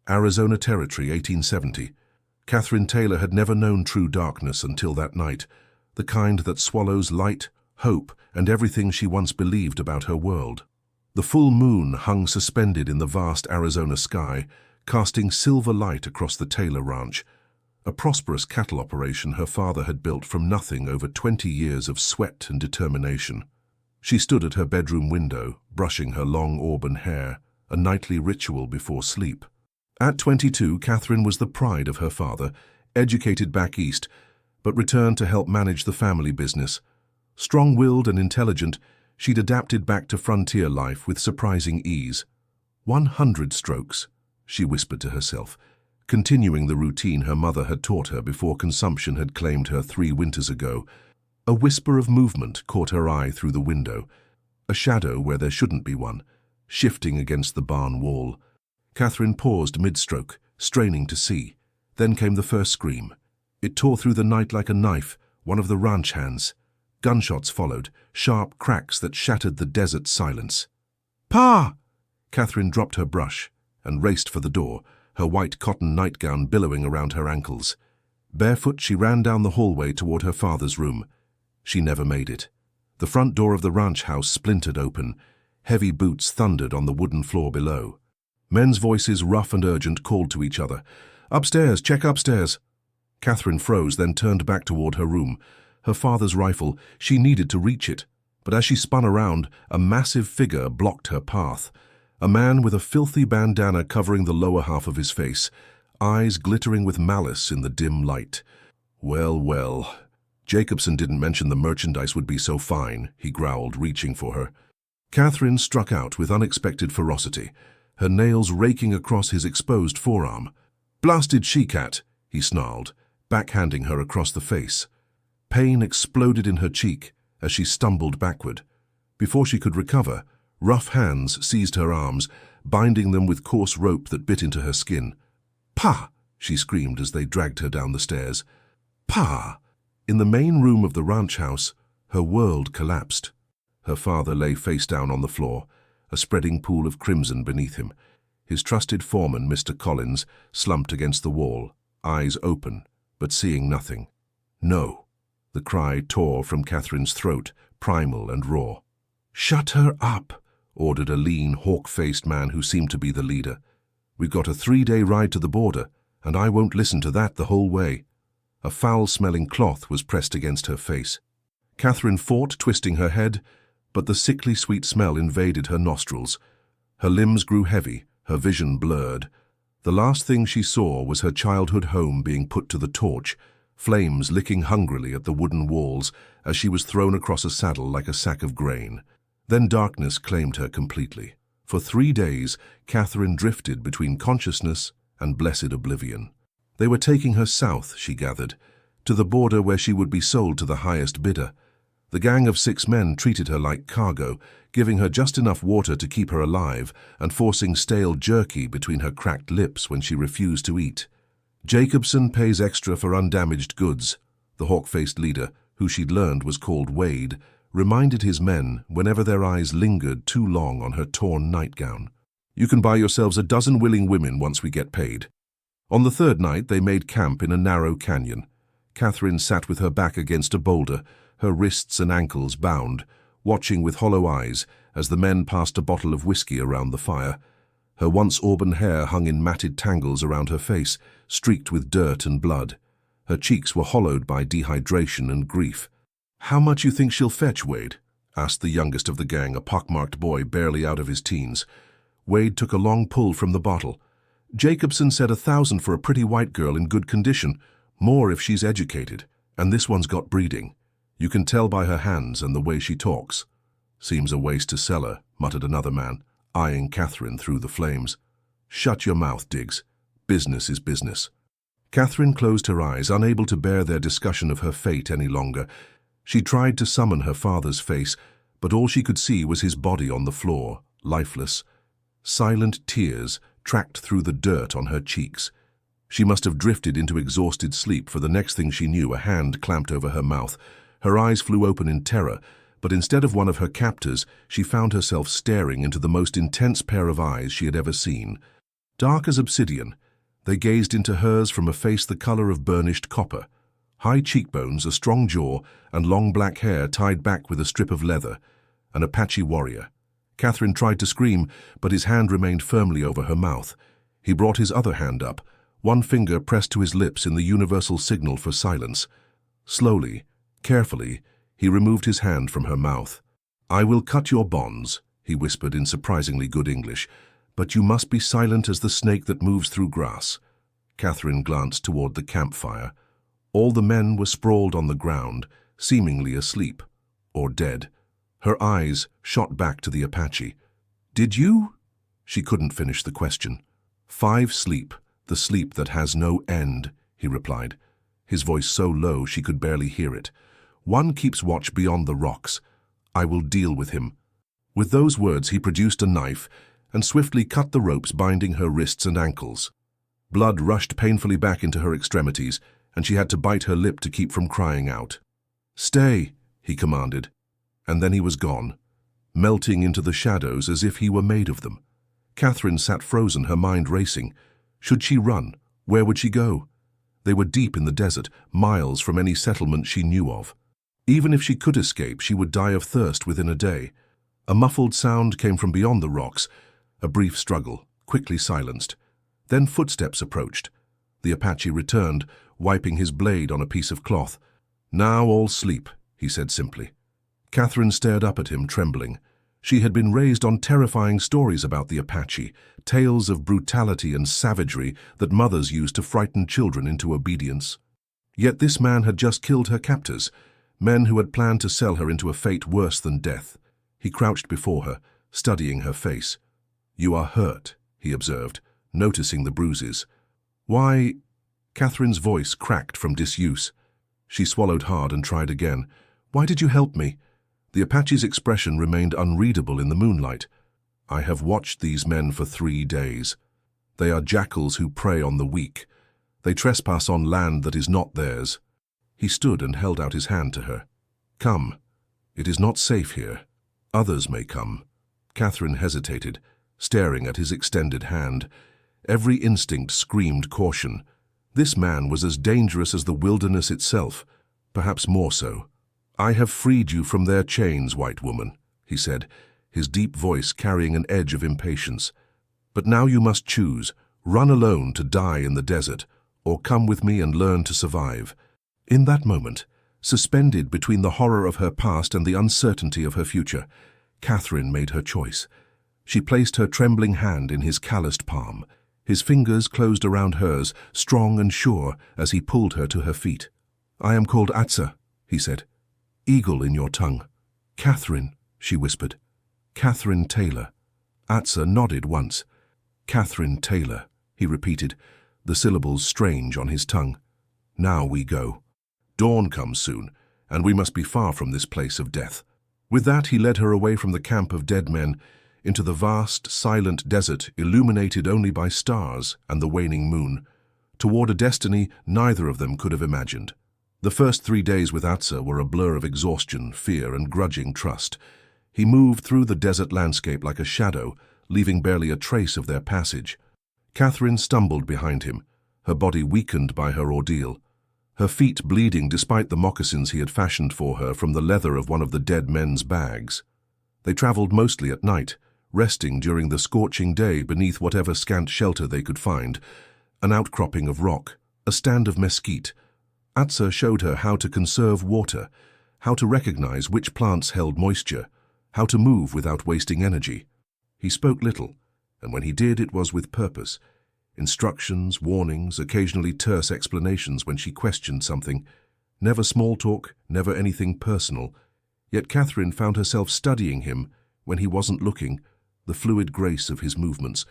Arizona Territory, 1870. Katherine Taylor had never known true darkness until that night, the kind that swallows light, hope, and everything she once believed about her world. The full moon hung suspended in the vast Arizona sky, casting silver light across the Taylor Ranch, a prosperous cattle operation her father had built from nothing over 20 years of sweat and determination. She stood at her bedroom window, brushing her long auburn hair, a nightly ritual before sleep. At 22, Katherine was the pride of her father, educated back east, but returned to help manage the family business. Strong-willed and intelligent, she'd adapted back to frontier life with surprising ease. 100 strokes, she whispered to herself, continuing the routine her mother had taught her before consumption had claimed her 3 winters ago. A whisper of movement caught her eye through the window, a shadow where there shouldn't be one, shifting against the barn wall. Katherine paused mid-stroke, straining to see. Then came the first scream. It tore through the night like a knife, one of the ranch hands. Gunshots followed, sharp cracks that shattered the desert silence. "Pa!" Katherine dropped her brush and raced for the door, her white cotton nightgown billowing around her ankles. Barefoot, she ran down the hallway toward her father's room. She never made it. The front door of the ranch house splintered open. Heavy boots thundered on the wooden floor below. Men's voices, rough and urgent, called to each other. "Upstairs, check upstairs." Katherine froze, then turned back toward her room. Her father's rifle, she needed to reach it. But as she spun around, a massive figure blocked her path. A man with a filthy bandana covering the lower half of his face, eyes glittering with malice in the dim light. "Well, well. Jacobson didn't mention the merchandise would be so fine," he growled, reaching for her. Katherine struck out with unexpected ferocity, her nails raking across his exposed forearm. "Blasted she-cat," he snarled, backhanding her across the face. Pain exploded in her cheek as she stumbled backward. Before she could recover, rough hands seized her arms, binding them with coarse rope that bit into her skin. "Pa!" she screamed as they dragged her down the stairs. "Pa!" In the main room of the ranch house, her world collapsed. Her father lay face down on the floor, a spreading pool of crimson beneath him. His trusted foreman, Mr. Collins, slumped against the wall, eyes open, but seeing nothing. "No!" The cry tore from Katherine's throat, primal and raw. "Shut her up," ordered a lean, hawk-faced man who seemed to be the leader. "We've got a 3-day ride to the border, and I won't listen to that the whole way." A foul-smelling cloth was pressed against her face. Katherine fought, twisting her head, but the sickly sweet smell invaded her nostrils. Her limbs grew heavy, her vision blurred. The last thing she saw was her childhood home being put to the torch, flames licking hungrily at the wooden walls as she was thrown across a saddle like a sack of grain. Then darkness claimed her completely. For 3 days, Katherine drifted between consciousness and blessed oblivion. They were taking her south, she gathered, to the border where she would be sold to the highest bidder. The gang of 6 men treated her like cargo, giving her just enough water to keep her alive and forcing stale jerky between her cracked lips when she refused to eat. "Jacobson pays extra for undamaged goods," the hawk-faced leader, who she'd learned was called Wade, reminded his men whenever their eyes lingered too long on her torn nightgown. "You can buy yourselves a dozen willing women once we get paid." On the 3rd night, they made camp in a narrow canyon. Katherine sat with her back against a boulder, her wrists and ankles bound, watching with hollow eyes as the men passed a bottle of whiskey around the fire. Her once auburn hair hung in matted tangles around her face, streaked with dirt and blood. Her cheeks were hollowed by dehydration and grief. "How much you think she'll fetch, Wade?" asked the youngest of the gang, a pockmarked boy barely out of his teens. Wade took a long pull from the bottle. "Jacobson said 1,000 for a pretty white girl in good condition, more if she's educated, and this one's got breeding. You can tell by her hands and the way she talks." "Seems a waste to sell her," muttered another man, eyeing Katherine through the flames. "Shut your mouth, Diggs. Business is business." Katherine closed her eyes, unable to bear their discussion of her fate any longer. She tried to summon her father's face, but all she could see was his body on the floor, lifeless. Silent tears tracked through the dirt on her cheeks. She must have drifted into exhausted sleep, for the next thing she knew, a hand clamped over her mouth. Her eyes flew open in terror, but instead of one of her captors, she found herself staring into the most intense pair of eyes she had ever seen. Dark as obsidian, they gazed into hers from a face the color of burnished copper. High cheekbones, a strong jaw, and long black hair tied back with a strip of leather. An Apache warrior. Katherine tried to scream, but his hand remained firmly over her mouth. He brought his other hand up, one finger pressed to his lips in the universal signal for silence. Slowly, carefully, he removed his hand from her mouth. "I will cut your bonds," he whispered in surprisingly good English, "but you must be silent as the snake that moves through grass." Katherine glanced toward the campfire. All the men were sprawled on the ground, seemingly asleep, or dead. Her eyes shot back to the Apache. "Did you?" She couldn't finish the question. "5 sleep, the sleep that has no end," he replied, his voice so low she could barely hear it. "1 keeps watch beyond the rocks. I will deal with him." With those words he produced a knife and swiftly cut the ropes binding her wrists and ankles. Blood rushed painfully back into her extremities, and she had to bite her lip to keep from crying out. "Stay," he commanded, and then he was gone, melting into the shadows as if he were made of them. Katherine sat frozen, her mind racing. Should she run? Where would she go? They were deep in the desert, miles from any settlement she knew of. Even if she could escape, she would die of thirst within a day. A muffled sound came from beyond the rocks, a brief struggle, quickly silenced. Then footsteps approached. The Apache returned, wiping his blade on a piece of cloth. "Now all sleep," he said simply. Katherine stared up at him, trembling. She had been raised on terrifying stories about the Apache, tales of brutality and savagery that mothers used to frighten children into obedience. Yet this man had just killed her captors, men who had planned to sell her into a fate worse than death. He crouched before her, studying her face. "You are hurt," he observed, noticing the bruises. "Why?" Katherine's voice cracked from disuse. She swallowed hard and tried again. "Why did you help me?" The Apache's expression remained unreadable in the moonlight. "I have watched these men for 3 days. They are jackals who prey on the weak. They trespass on land that is not theirs." He stood and held out his hand to her. "Come. It is not safe here. Others may come." Katherine hesitated, staring at his extended hand. Every instinct screamed caution. This man was as dangerous as the wilderness itself, perhaps more so. "I have freed you from their chains, white woman," he said, his deep voice carrying an edge of impatience. "But now you must choose, run alone to die in the desert, or come with me and learn to survive." In that moment, suspended between the horror of her past and the uncertainty of her future, Katherine made her choice. She placed her trembling hand in his calloused palm. His fingers closed around hers, strong and sure, as he pulled her to her feet. "I am called Atsa," he said. "Eagle in your tongue." "Katherine," she whispered. "Katherine Taylor." Atsa nodded once. "Katherine Taylor," he repeated, the syllables strange on his tongue. "Now we go. Dawn comes soon, and we must be far from this place of death." With that, he led her away from the camp of dead men, into the vast, silent desert illuminated only by stars and the waning moon, toward a destiny neither of them could have imagined. The first 3 days with Atsa were a blur of exhaustion, fear, and grudging trust. He moved through the desert landscape like a shadow, leaving barely a trace of their passage. Katherine stumbled behind him, her body weakened by her ordeal, her feet bleeding despite the moccasins he had fashioned for her from the leather of one of the dead men's bags. They traveled mostly at night, resting during the scorching day beneath whatever scant shelter they could find, an outcropping of rock, a stand of mesquite. Atsa showed her how to conserve water, how to recognize which plants held moisture, how to move without wasting energy. He spoke little, and when he did, it was with purpose. Instructions, warnings, occasionally terse explanations when she questioned something. Never small talk, never anything personal. Yet Katherine found herself studying him when he wasn't looking, the fluid grace of his movements,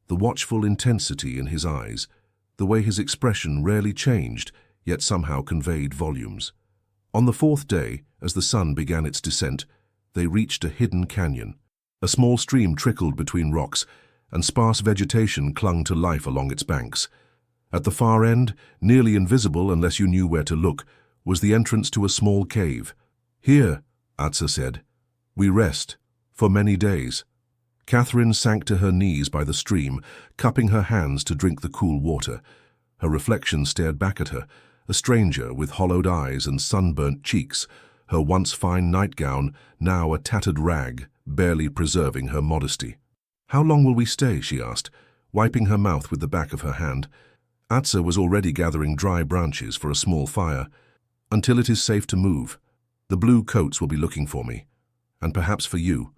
the watchful intensity in his eyes, the way his expression rarely changed, yet somehow conveyed volumes. On the 4th day, as the sun began its descent, they reached a hidden canyon. A small stream trickled between rocks, and sparse vegetation clung to life along its banks. At the far end, nearly invisible unless you knew where to look, was the entrance to a small cave. "Here," Atsa said, "we rest, for many days." Katherine sank to her knees by the stream, cupping her hands to drink the cool water. Her reflection stared back at her, a stranger with hollowed eyes and sunburnt cheeks, her once fine nightgown now a tattered rag, barely preserving her modesty. "How long will we stay?" she asked, wiping her mouth with the back of her hand. Atsa was already gathering dry branches for a small fire. "Until it is safe to move. The blue coats will be looking for me. And perhaps for you."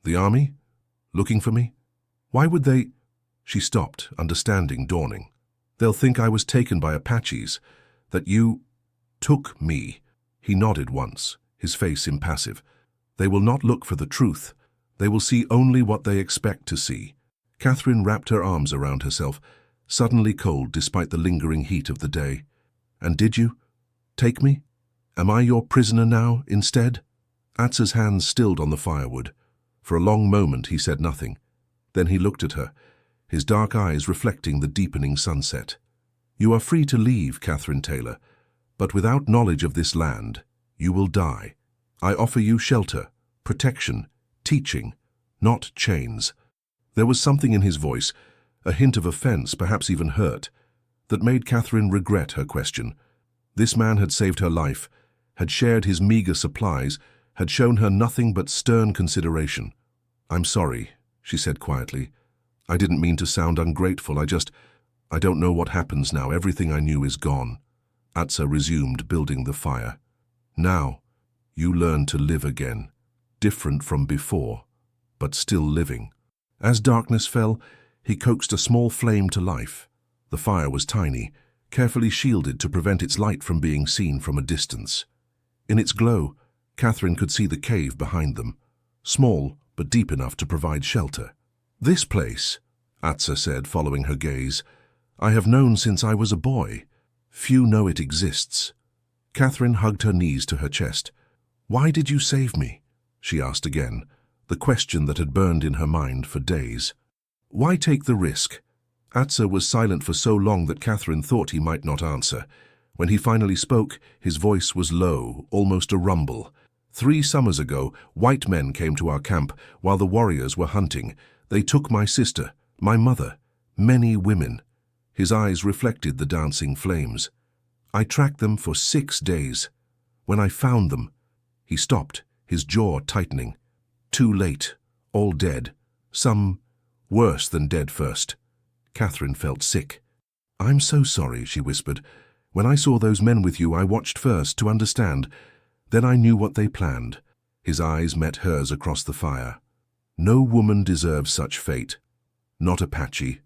"The army? Looking for me? Why would they—" She stopped, understanding dawning. "They'll think I was taken by Apaches, that you took me." He nodded once, his face impassive. "They will not look for the truth. They will see only what they expect to see." Katherine wrapped her arms around herself, suddenly cold despite the lingering heat of the day. "And did you take me? Am I your prisoner now, instead?" Atsa's hands stilled on the firewood. For a long moment he said nothing. Then he looked at her, his dark eyes reflecting the deepening sunset. "You are free to leave, Katherine Taylor, but without knowledge of this land, you will die. I offer you shelter, protection, teaching, not chains." There was something in his voice, a hint of offense, perhaps even hurt, that made Katherine regret her question. This man had saved her life, had shared his meager supplies, had shown her nothing but stern consideration. "I'm sorry," she said quietly. "I didn't mean to sound ungrateful. I don't know what happens now. Everything I knew is gone." Atsa resumed building the fire. "Now, you learn to live again, different from before, but still living." As darkness fell, he coaxed a small flame to life. The fire was tiny, carefully shielded to prevent its light from being seen from a distance. In its glow, Katherine could see the cave behind them, small but deep enough to provide shelter. "This place," Atsa said, following her gaze, "I have known since I was a boy. Few know it exists." Katherine hugged her knees to her chest. "Why did you save me?" she asked again, the question that had burned in her mind for days. "Why take the risk?" Atsa was silent for so long that Katherine thought he might not answer. When he finally spoke, his voice was low, almost a rumble. "3 summers ago, white men came to our camp while the warriors were hunting. They took my sister, my mother, many women." His eyes reflected the dancing flames. "I tracked them for 6 days. When I found them—" He stopped, his jaw tightening. "Too late, all dead. Some worse than dead first." Katherine felt sick. "I'm so sorry," she whispered. "When I saw those men with you, I watched first to understand. Then I knew what they planned." His eyes met hers across the fire. "No woman deserves such fate. Not Apache,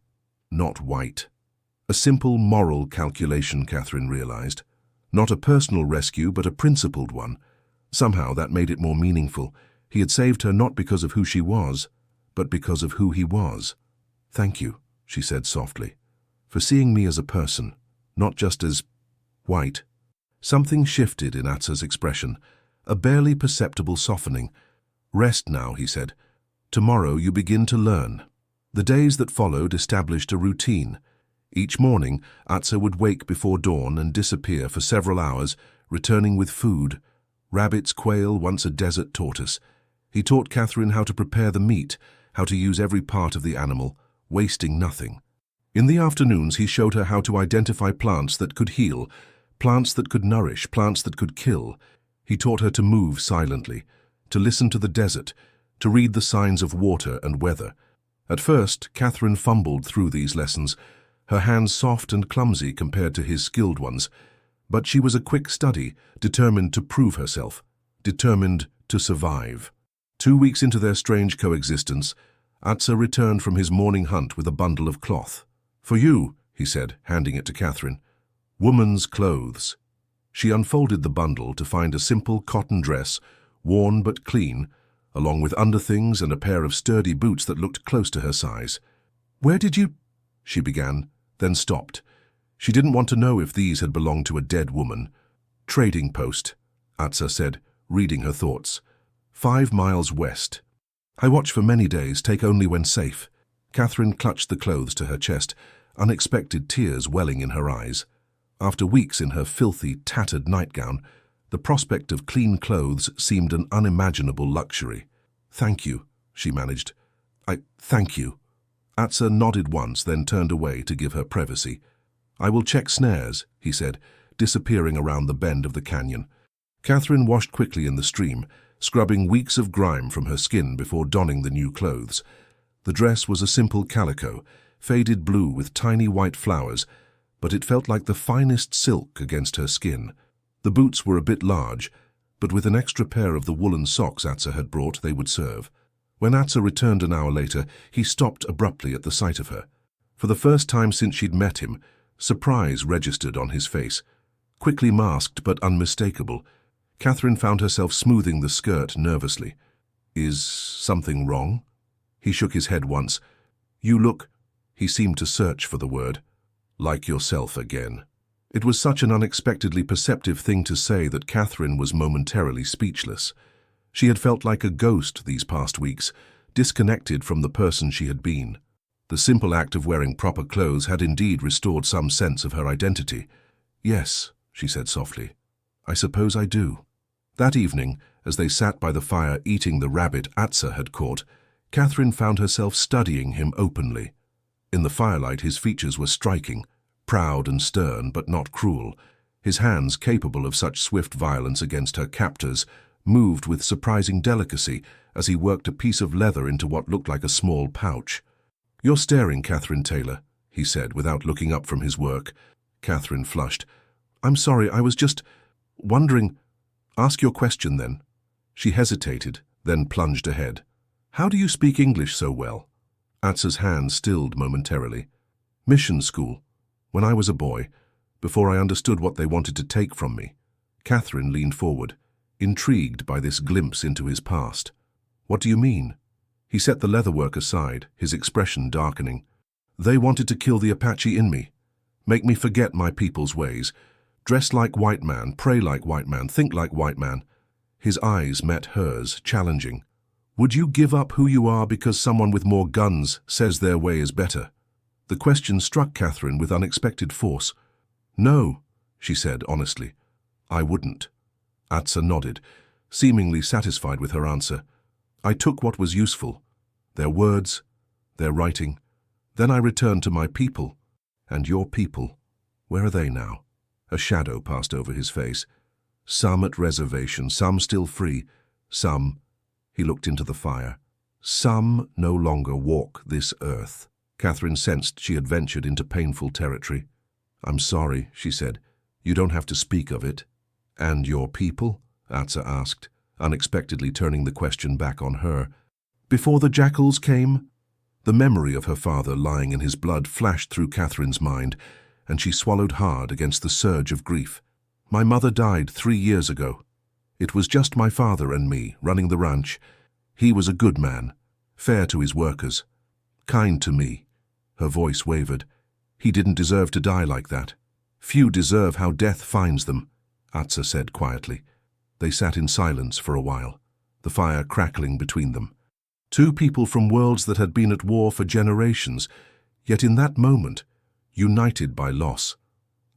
not white." A simple moral calculation, Katherine realized. Not a personal rescue, but a principled one. Somehow that made it more meaningful. He had saved her not because of who she was, but because of who he was. "Thank you," she said softly, "for seeing me as a person, not just as white." Something shifted in Atsa's expression, a barely perceptible softening. "Rest now," he said. "Tomorrow you begin to learn." The days that followed established a routine. Each morning, Atsa would wake before dawn and disappear for several hours, returning with food. Rabbits, quail, once a desert tortoise. He taught Katherine how to prepare the meat, how to use every part of the animal, wasting nothing. In the afternoons, he showed her how to identify plants that could heal, plants that could nourish, plants that could kill. He taught her to move silently, to listen to the desert, to read the signs of water and weather. At first, Katherine fumbled through these lessons, her hands soft and clumsy compared to his skilled ones. But she was a quick study, determined to prove herself, determined to survive. 2 weeks into their strange coexistence, Atsa returned from his morning hunt with a bundle of cloth. "For you," he said, handing it to Katherine. "Woman's clothes." She unfolded the bundle to find a simple cotton dress, worn but clean, along with underthings and a pair of sturdy boots that looked close to her size. "Where did you—" she began, then stopped. She didn't want to know if these had belonged to a dead woman. "Trading post," Atsa said, reading her thoughts. 5 miles west. I watch for many days, take only when safe." Katherine clutched the clothes to her chest, unexpected tears welling in her eyes. After weeks in her filthy, tattered nightgown, the prospect of clean clothes seemed an unimaginable luxury. "Thank you," she managed. Thank you. Atsa nodded once, then turned away to give her privacy. I will check snares, he said, disappearing around the bend of the canyon. Katherine washed quickly in the stream, scrubbing weeks of grime from her skin before donning the new clothes. The dress was a simple calico, faded blue with tiny white flowers, but it felt like the finest silk against her skin. The boots were a bit large, but with an extra pair of the woolen socks Atsa had brought, they would serve. When Atsa returned an hour later, he stopped abruptly at the sight of her. For the first time since she'd met him, surprise registered on his face. Quickly masked but unmistakable, Katherine found herself smoothing the skirt nervously. Is something wrong? He shook his head once. You look, he seemed to search for the word, like yourself again. It was such an unexpectedly perceptive thing to say that Katherine was momentarily speechless. She had felt like a ghost these past weeks, disconnected from the person she had been. The simple act of wearing proper clothes had indeed restored some sense of her identity. Yes, she said softly. I suppose I do. That evening, as they sat by the fire eating the rabbit Atsa had caught, Katherine found herself studying him openly. In the firelight, his features were striking, proud and stern but not cruel. His hands, capable of such swift violence against her captors, moved with surprising delicacy as he worked a piece of leather into what looked like a small pouch. You're staring, Katherine Taylor, he said without looking up from his work. Katherine flushed. I'm sorry, I was just wondering. Ask your question then. She hesitated, then plunged ahead. How do you speak English so well? Atsa's hand stilled momentarily. Mission school. When I was a boy, before I understood what they wanted to take from me. Katherine leaned forward, intrigued by this glimpse into his past. What do you mean? He set the leatherwork aside, his expression darkening. They wanted to kill the Apache in me, make me forget my people's ways, dress like white man, pray like white man, think like white man. His eyes met hers, challenging. Would you give up who you are because someone with more guns says their way is better? The question struck Katherine with unexpected force. No, she said honestly. I wouldn't. Atsa nodded, seemingly satisfied with her answer. I took what was useful, their words, their writing. Then I returned to my people. And your people, where are they now? A shadow passed over his face. Some at reservation, some still free, some, he looked into the fire, some no longer walk this earth. Katherine sensed she had ventured into painful territory. I'm sorry, she said. You don't have to speak of it. And your people? Atsa asked, unexpectedly turning the question back on her. Before the jackals came? The memory of her father lying in his blood flashed through Katherine's mind, and she swallowed hard against the surge of grief. My mother died 3 years ago. It was just my father and me running the ranch. He was a good man, fair to his workers, kind to me. Her voice wavered. He didn't deserve to die like that. Few deserve how death finds them, Atsa said quietly. They sat in silence for a while, the fire crackling between them. Two people from worlds that had been at war for generations, yet in that moment, united by loss.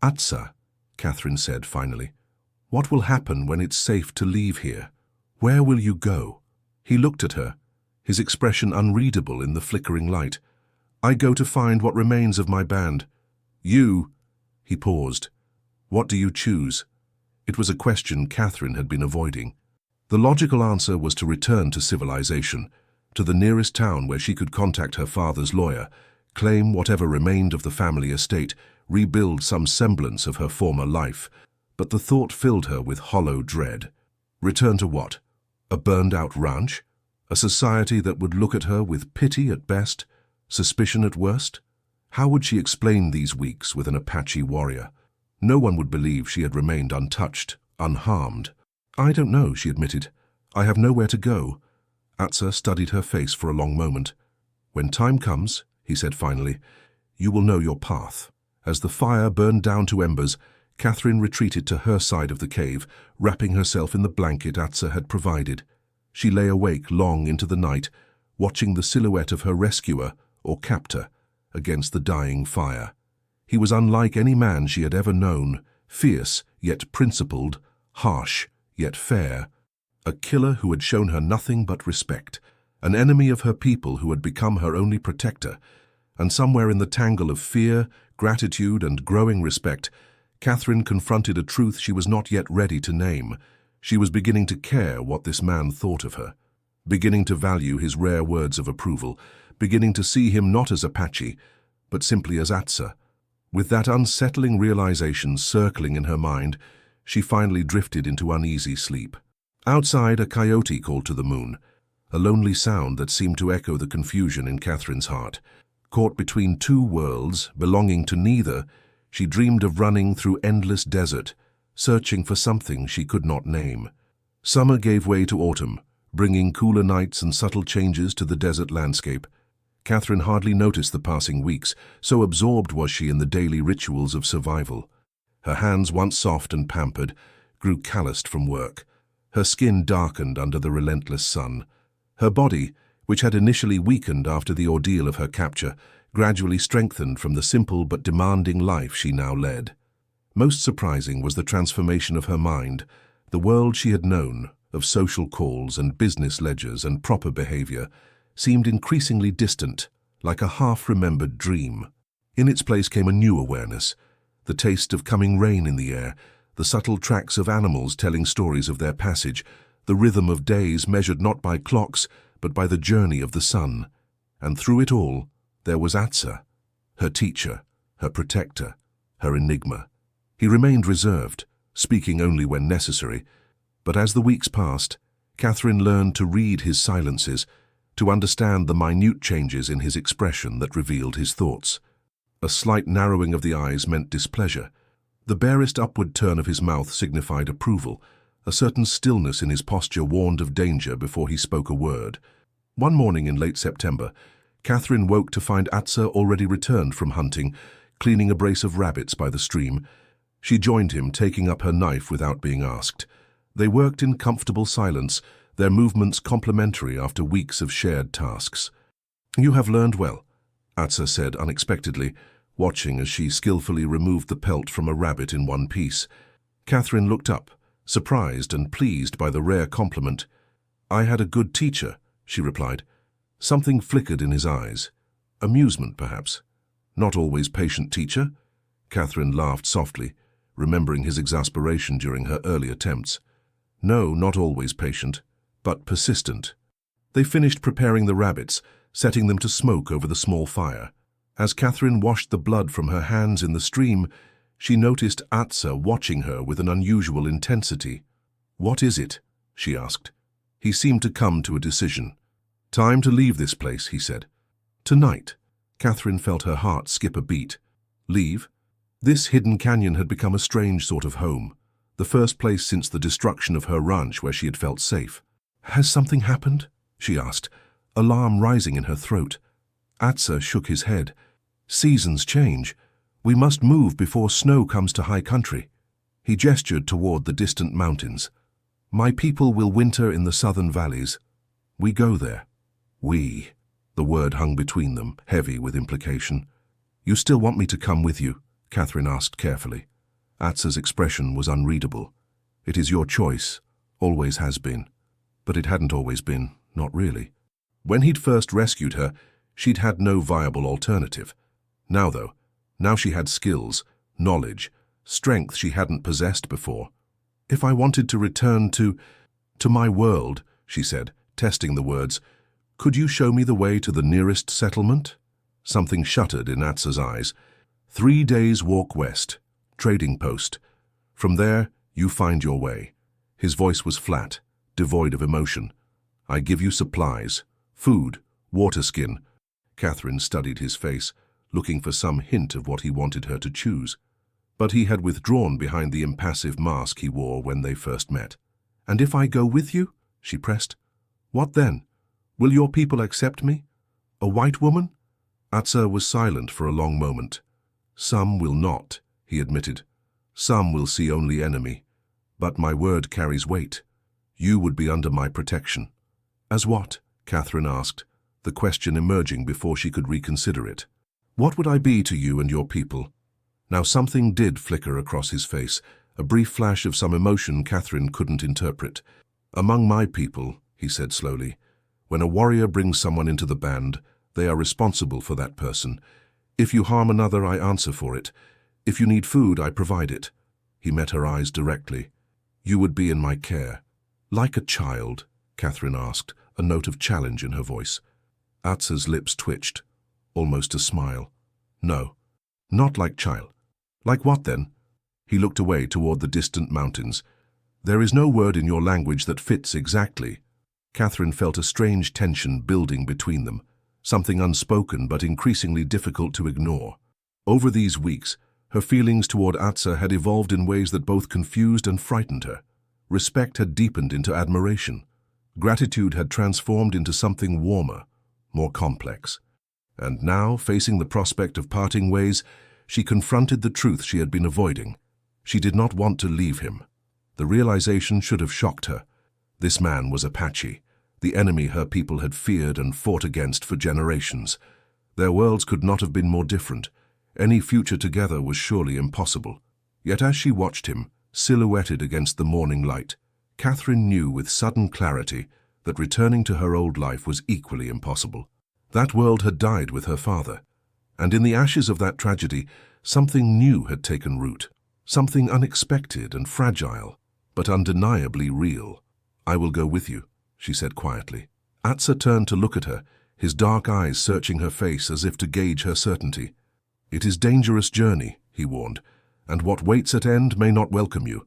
Atsa, Katherine said finally, what will happen when it's safe to leave here? Where will you go? He looked at her, his expression unreadable in the flickering light. I go to find what remains of my band. You, he paused. What do you choose? It was a question Katherine had been avoiding. The logical answer was to return to civilization, to the nearest town where she could contact her father's lawyer, claim whatever remained of the family estate, rebuild some semblance of her former life. But the thought filled her with hollow dread. Return to what? A burned-out ranch? A society that would look at her with pity at best, suspicion at worst? How would she explain these weeks with an Apache warrior? No one would believe she had remained untouched, unharmed. I don't know, she admitted. I have nowhere to go. Atsa studied her face for a long moment. When time comes, he said finally, you will know your path. As the fire burned down to embers, Katherine retreated to her side of the cave, wrapping herself in the blanket Atsa had provided. She lay awake long into the night, watching the silhouette of her rescuer, or captor, against the dying fire. He was unlike any man she had ever known, fierce yet principled, harsh yet fair, a killer who had shown her nothing but respect. an enemy of her people who had become her only protector, and somewhere in the tangle of fear, gratitude, and growing respect, Katherine confronted a truth she was not yet ready to name. She was beginning to care what this man thought of her, beginning to value his rare words of approval, beginning to see him not as Apache, but simply as Atsa. With that unsettling realization circling in her mind, she finally drifted into uneasy sleep. Outside, a coyote called to the moon, a lonely sound that seemed to echo the confusion in Katherine's heart. Caught between two worlds, belonging to neither, she dreamed of running through endless desert, searching for something she could not name. Summer gave way to autumn, bringing cooler nights and subtle changes to the desert landscape. Katherine hardly noticed the passing weeks, so absorbed was she in the daily rituals of survival. Her hands, once soft and pampered, grew calloused from work. Her skin darkened under the relentless sun. Her body, which had initially weakened after the ordeal of her capture, gradually strengthened from the simple but demanding life she now led. Most surprising was the transformation of her mind. The world she had known, of social calls and business ledgers and proper behavior, seemed increasingly distant, like a half-remembered dream. In its place came a new awareness, the taste of coming rain in the air, the subtle tracks of animals telling stories of their passage, the rhythm of days measured not by clocks, but by the journey of the sun. And through it all, there was Atsa, her teacher, her protector, her enigma. He remained reserved, speaking only when necessary, but as the weeks passed, Katherine learned to read his silences, to understand the minute changes in his expression that revealed his thoughts. A slight narrowing of the eyes meant displeasure. The barest upward turn of his mouth signified approval. A certain stillness in his posture warned of danger before he spoke a word. One morning in late September, Katherine woke to find Atsa already returned from hunting, cleaning a brace of rabbits by the stream. She joined him, taking up her knife without being asked. They worked in comfortable silence, their movements complementary after weeks of shared tasks. "You have learned well," Atsa said unexpectedly, watching as she skillfully removed the pelt from a rabbit in one piece. Katherine looked up, surprised and pleased by the rare compliment. "I had a good teacher," she replied. Something flickered in his eyes. Amusement, perhaps. "Not always patient teacher?" Katherine laughed softly, remembering his exasperation during her early attempts. "No, not always patient, but persistent." They finished preparing the rabbits, setting them to smoke over the small fire. As Katherine washed the blood from her hands in the stream, she noticed Atsa watching her with an unusual intensity. "What is it?" she asked. He seemed to come to a decision. "Time to leave this place," he said. "Tonight." Katherine felt her heart skip a beat. Leave? This hidden canyon had become a strange sort of home, the first place since the destruction of her ranch where she had felt safe. "Has something happened?" she asked, alarm rising in her throat. Atsa shook his head. "Seasons change. We must move before snow comes to high country." He gestured toward the distant mountains. "My people will winter in the southern valleys. We go there." "We." The word hung between them, heavy with implication. "You still want me to come with you?" Katherine asked carefully. Atsa's expression was unreadable. "It is your choice. Always has been." But it hadn't always been, not really. When he'd first rescued her, she'd had no viable alternative. Now, though, now she had skills, knowledge, strength she hadn't possessed before. "If I wanted to return to my world," she said, testing the words, "could you show me the way to the nearest settlement?" Something shuttered in Atsa's eyes. 3 days walk west, trading post. From there, you find your way." His voice was flat, devoid of emotion. "I give you supplies, food, water skin." Katherine studied his face, looking for some hint of what he wanted her to choose. But he had withdrawn behind the impassive mask he wore when they first met. "And if I go with you?" she pressed. "What then? Will your people accept me? A white woman?" Atsa was silent for a long moment. "Some will not," he admitted. "Some will see only enemy. But my word carries weight. You would be under my protection." "As what?" Katherine asked, the question emerging before she could reconsider it. "What would I be to you and your people?" Now something did flicker across his face, a brief flash of some emotion Katherine couldn't interpret. "Among my people," he said slowly, When a warrior brings someone into the band, they are responsible for that person. If you harm another, I answer for it. If you need food, I provide it. He met her eyes directly. You would be in my care. Like a child, Katherine asked, a note of challenge in her voice. Atsa's lips twitched, almost a smile. No, not like child. Like what then? He looked away toward the distant mountains. There is no word in your language that fits exactly. Katherine felt a strange tension building between them, something unspoken but increasingly difficult to ignore. Over these weeks, her feelings toward Atsa had evolved in ways that both confused and frightened her. Respect had deepened into admiration. Gratitude had transformed into something warmer, more complex. And now, facing the prospect of parting ways, she confronted the truth she had been avoiding. She did not want to leave him. The realization should have shocked her. This man was Apache, the enemy her people had feared and fought against for generations. Their worlds could not have been more different. Any future together was surely impossible. Yet as she watched him, silhouetted against the morning light, Katherine knew with sudden clarity that returning to her old life was equally impossible. That world had died with her father, and in the ashes of that tragedy, something new had taken root, something unexpected and fragile, but undeniably real. I will go with you, she said quietly. Atsa turned to look at her, his dark eyes searching her face as if to gauge her certainty. It is a dangerous journey, he warned, and what waits at end may not welcome you.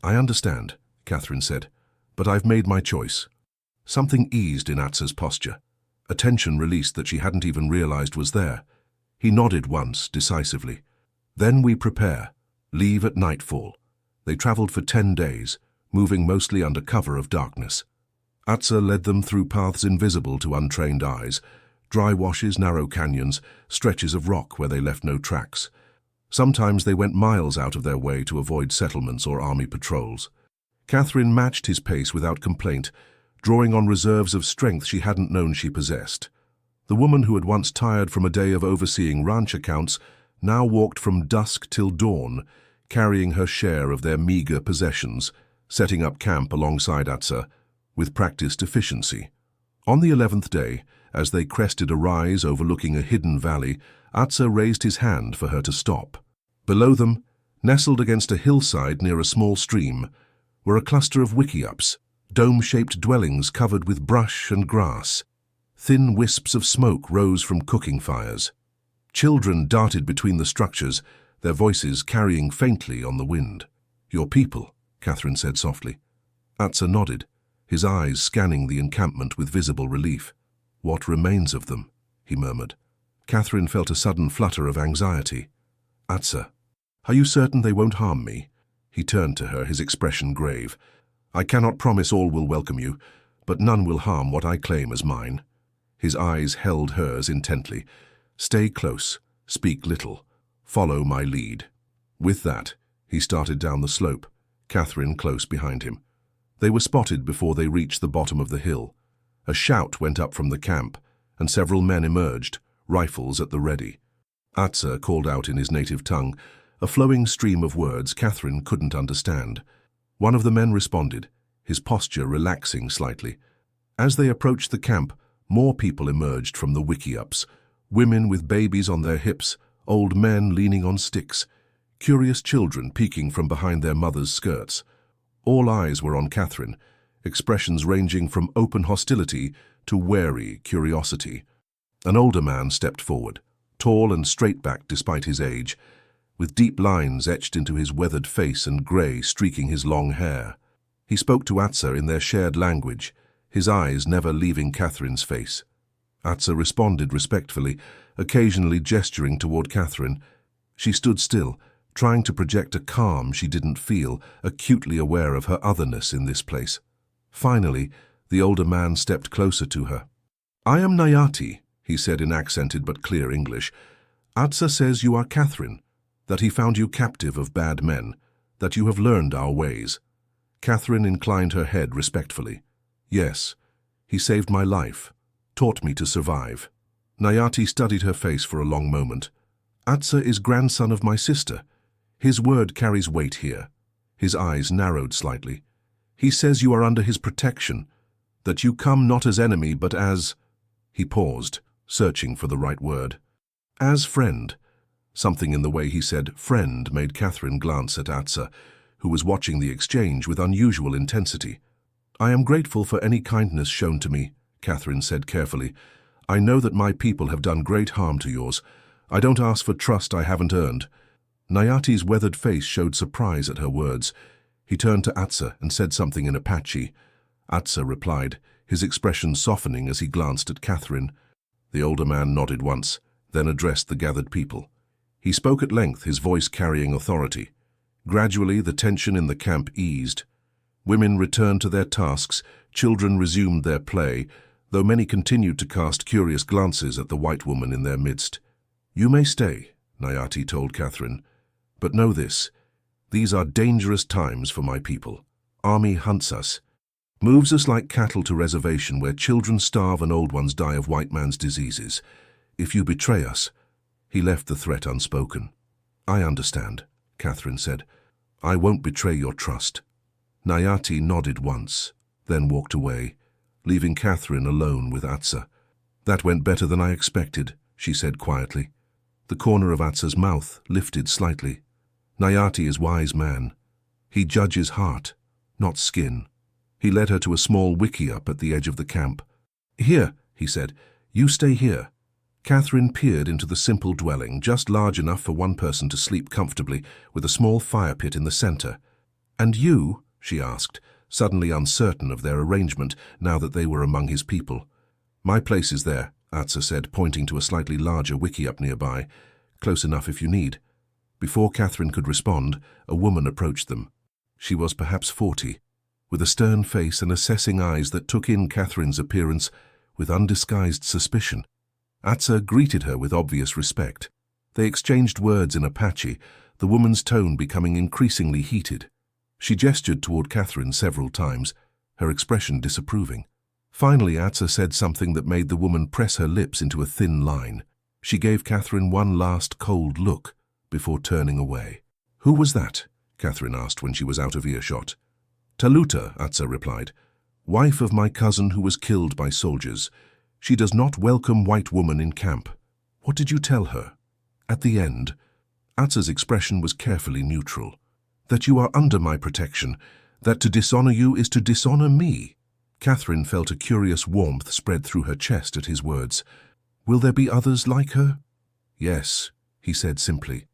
I understand, Katherine said, but I've made my choice. Something eased in Atsa's posture, a tension released that she hadn't even realized was there. He nodded once, decisively. Then we prepare. Leave at nightfall. They traveled for 10 days, moving mostly under cover of darkness. Atsa led them through paths invisible to untrained eyes, dry washes, narrow canyons, stretches of rock where they left no tracks. Sometimes they went miles out of their way to avoid settlements or army patrols. Katherine matched his pace without complaint, drawing on reserves of strength she hadn't known she possessed. The woman who had once tired from a day of overseeing ranch accounts now walked from dusk till dawn, carrying her share of their meager possessions, setting up camp alongside Atsa with practiced efficiency. On the 11th day, as they crested a rise overlooking a hidden valley, Atsa raised his hand for her to stop. Below them, nestled against a hillside near a small stream, were a cluster of wickiups, dome-shaped dwellings covered with brush and grass. Thin wisps of smoke rose from cooking fires. Children darted between the structures, their voices carrying faintly on the wind. Your people, Katherine said softly. Atsa nodded, his eyes scanning the encampment with visible relief. What remains of them? He murmured. Katherine felt a sudden flutter of anxiety. Atsa, are you certain they won't harm me? He turned to her, his expression grave. I cannot promise all will welcome you, but none will harm what I claim as mine. His eyes held hers intently. Stay close, speak little, follow my lead. With that, he started down the slope, Katherine close behind him. They were spotted before they reached the bottom of the hill. A shout went up from the camp, and several men emerged, rifles at the ready. Atsa called out in his native tongue, a flowing stream of words Katherine couldn't understand. One of the men responded, his posture relaxing slightly. As they approached the camp, more people emerged from the wickiups, women with babies on their hips, old men leaning on sticks, curious children peeking from behind their mothers' skirts. All eyes were on Katherine, expressions ranging from open hostility to wary curiosity. An older man stepped forward, tall and straight-backed despite his age, with deep lines etched into his weathered face and grey streaking his long hair. He spoke to Atsa in their shared language, his eyes never leaving Katherine's face. Atsa responded respectfully, occasionally gesturing toward Katherine. She stood still, trying to project a calm she didn't feel, acutely aware of her otherness in this place. Finally, the older man stepped closer to her. I am Nayati, he said in accented but clear English. Atsa says you are Katherine, that he found you captive of bad men, that you have learned our ways. Katherine inclined her head respectfully. Yes, he saved my life, taught me to survive. Nayati studied her face for a long moment. Atsa is grandson of my sister. His word carries weight here. His eyes narrowed slightly. He says you are under his protection, that you come not as enemy but as—" He paused, searching for the right word. "As friend." Something in the way he said friend made Katherine glance at Atsa, who was watching the exchange with unusual intensity. "I am grateful for any kindness shown to me," Katherine said carefully. "I know that my people have done great harm to yours. I don't ask for trust I haven't earned." Nayati's weathered face showed surprise at her words. He turned to Atsa and said something in Apache. Atsa replied, his expression softening as he glanced at Katherine. The older man nodded once, then addressed the gathered people. He spoke at length, his voice carrying authority. Gradually, the tension in the camp eased. Women returned to their tasks, children resumed their play, though many continued to cast curious glances at the white woman in their midst. "You may stay," Nayati told Katherine, "but know this. These are dangerous times for my people. Army hunts us, moves us like cattle to reservation where children starve and old ones die of white man's diseases. If you betray us—" He left the threat unspoken. "I understand," Katherine said. "I won't betray your trust." Nayati nodded once, then walked away, leaving Katherine alone with Atsa. "That went better than I expected," she said quietly. The corner of Atsa's mouth lifted slightly. "Nayati is wise man. He judges heart, not skin." He led her to a small wickiup at the edge of the camp. "Here," he said, "you stay here." Katherine peered into the simple dwelling, just large enough for one person to sleep comfortably, with a small fire pit in the center. "And you?" she asked, suddenly uncertain of their arrangement now that they were among his people. "My place is there," Atsa said, pointing to a slightly larger wickiup nearby. "Close enough if you need." Before Katherine could respond, a woman approached them. She was perhaps 40, with a stern face and assessing eyes that took in Katherine's appearance with undisguised suspicion. Atsa greeted her with obvious respect. They exchanged words in Apache, the woman's tone becoming increasingly heated. She gestured toward Katherine several times, her expression disapproving. Finally, Atsa said something that made the woman press her lips into a thin line. She gave Katherine one last cold look before turning away. "Who was that?" Katherine asked when she was out of earshot. "Taluta," Atsa replied, "wife of my cousin who was killed by soldiers. She does not welcome white woman in camp." "What did you tell her?" At the end, Atsa's expression was carefully neutral. "That you are under my protection, that to dishonor you is to dishonor me." Katherine felt a curious warmth spread through her chest at his words. "Will there be others like her?" "Yes," he said simply.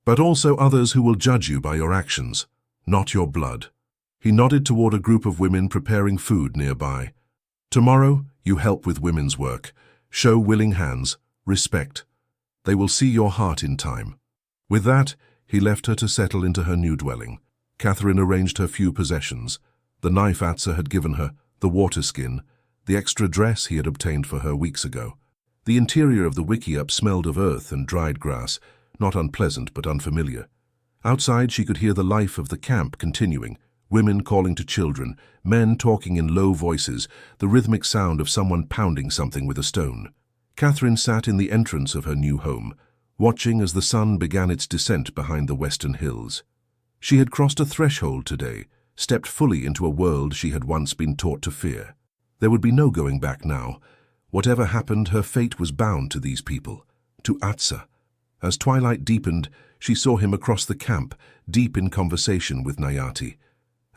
"But also others who will judge you by your actions, not your blood." He nodded toward a group of women preparing food nearby. "Tomorrow, you help with women's work. Show willing hands, respect. They will see your heart in time." With that, he left her to settle into her new dwelling. Katherine arranged her few possessions: the knife Atsa had given her, the water skin, the extra dress he had obtained for her weeks ago. The interior of the wickiup smelled of earth and dried grass, not unpleasant but unfamiliar. Outside, she could hear the life of the camp continuing, women calling to children, men talking in low voices, the rhythmic sound of someone pounding something with a stone. Katherine sat in the entrance of her new home, watching as the sun began its descent behind the western hills. She had crossed a threshold today, stepped fully into a world she had once been taught to fear. There would be no going back now. Whatever happened, her fate was bound to these people, to Atsa. As twilight deepened, she saw him across the camp, deep in conversation with Nayati.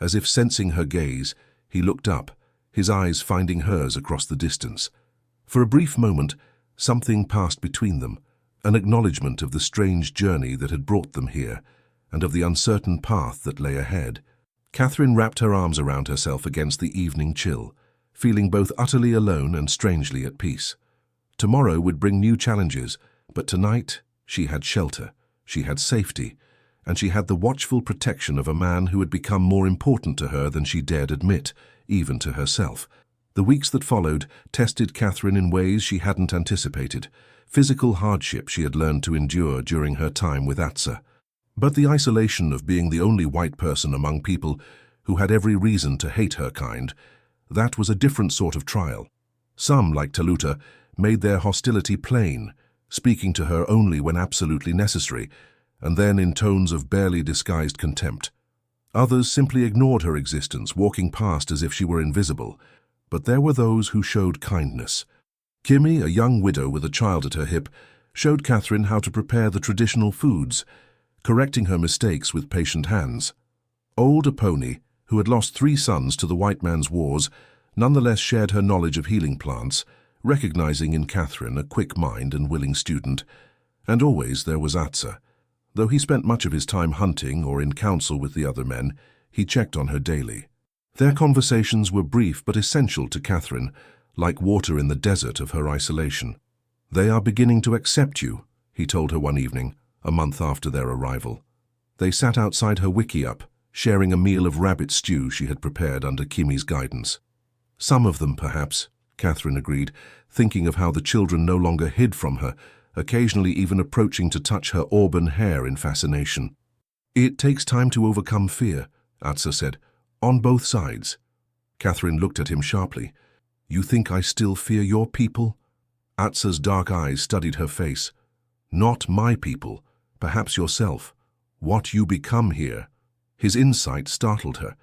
As if sensing her gaze, he looked up, his eyes finding hers across the distance. For a brief moment, something passed between them, an acknowledgement of the strange journey that had brought them here, and of the uncertain path that lay ahead. Katherine wrapped her arms around herself against the evening chill, feeling both utterly alone and strangely at peace. Tomorrow would bring new challenges, but tonight she had shelter, she had safety, and she had the watchful protection of a man who had become more important to her than she dared admit, even to herself. The weeks that followed tested Katherine in ways she hadn't anticipated, physical hardship she had learned to endure during her time with Atsa. But the isolation of being the only white person among people who had every reason to hate her kind, that was a different sort of trial. Some, like Taluta, made their hostility plain, speaking to her only when absolutely necessary, and then in tones of barely disguised contempt. Others simply ignored her existence, walking past as if she were invisible. But there were those who showed kindness. Kimmy, a young widow with a child at her hip, showed Katherine how to prepare the traditional foods, correcting her mistakes with patient hands. Old Apache, who had lost 3 sons to the white man's wars, nonetheless shared her knowledge of healing plants, recognizing in Katherine a quick mind and willing student. And always there was Atsa. Though he spent much of his time hunting or in council with the other men, he checked on her daily. Their conversations were brief but essential to Katherine, like water in the desert of her isolation. "They are beginning to accept you," he told her one evening, a month after their arrival. They sat outside her wickiup, sharing a meal of rabbit stew she had prepared under Kimmy's guidance. "Some of them, perhaps," Katherine agreed, thinking of how the children no longer hid from her, occasionally even approaching to touch her auburn hair in fascination. "It takes time to overcome fear," Atsa said, "on both sides." Katherine looked at him sharply. "You think I still fear your people?" Atsa's dark eyes studied her face. "Not my people, perhaps yourself. What you become here." His insight startled her.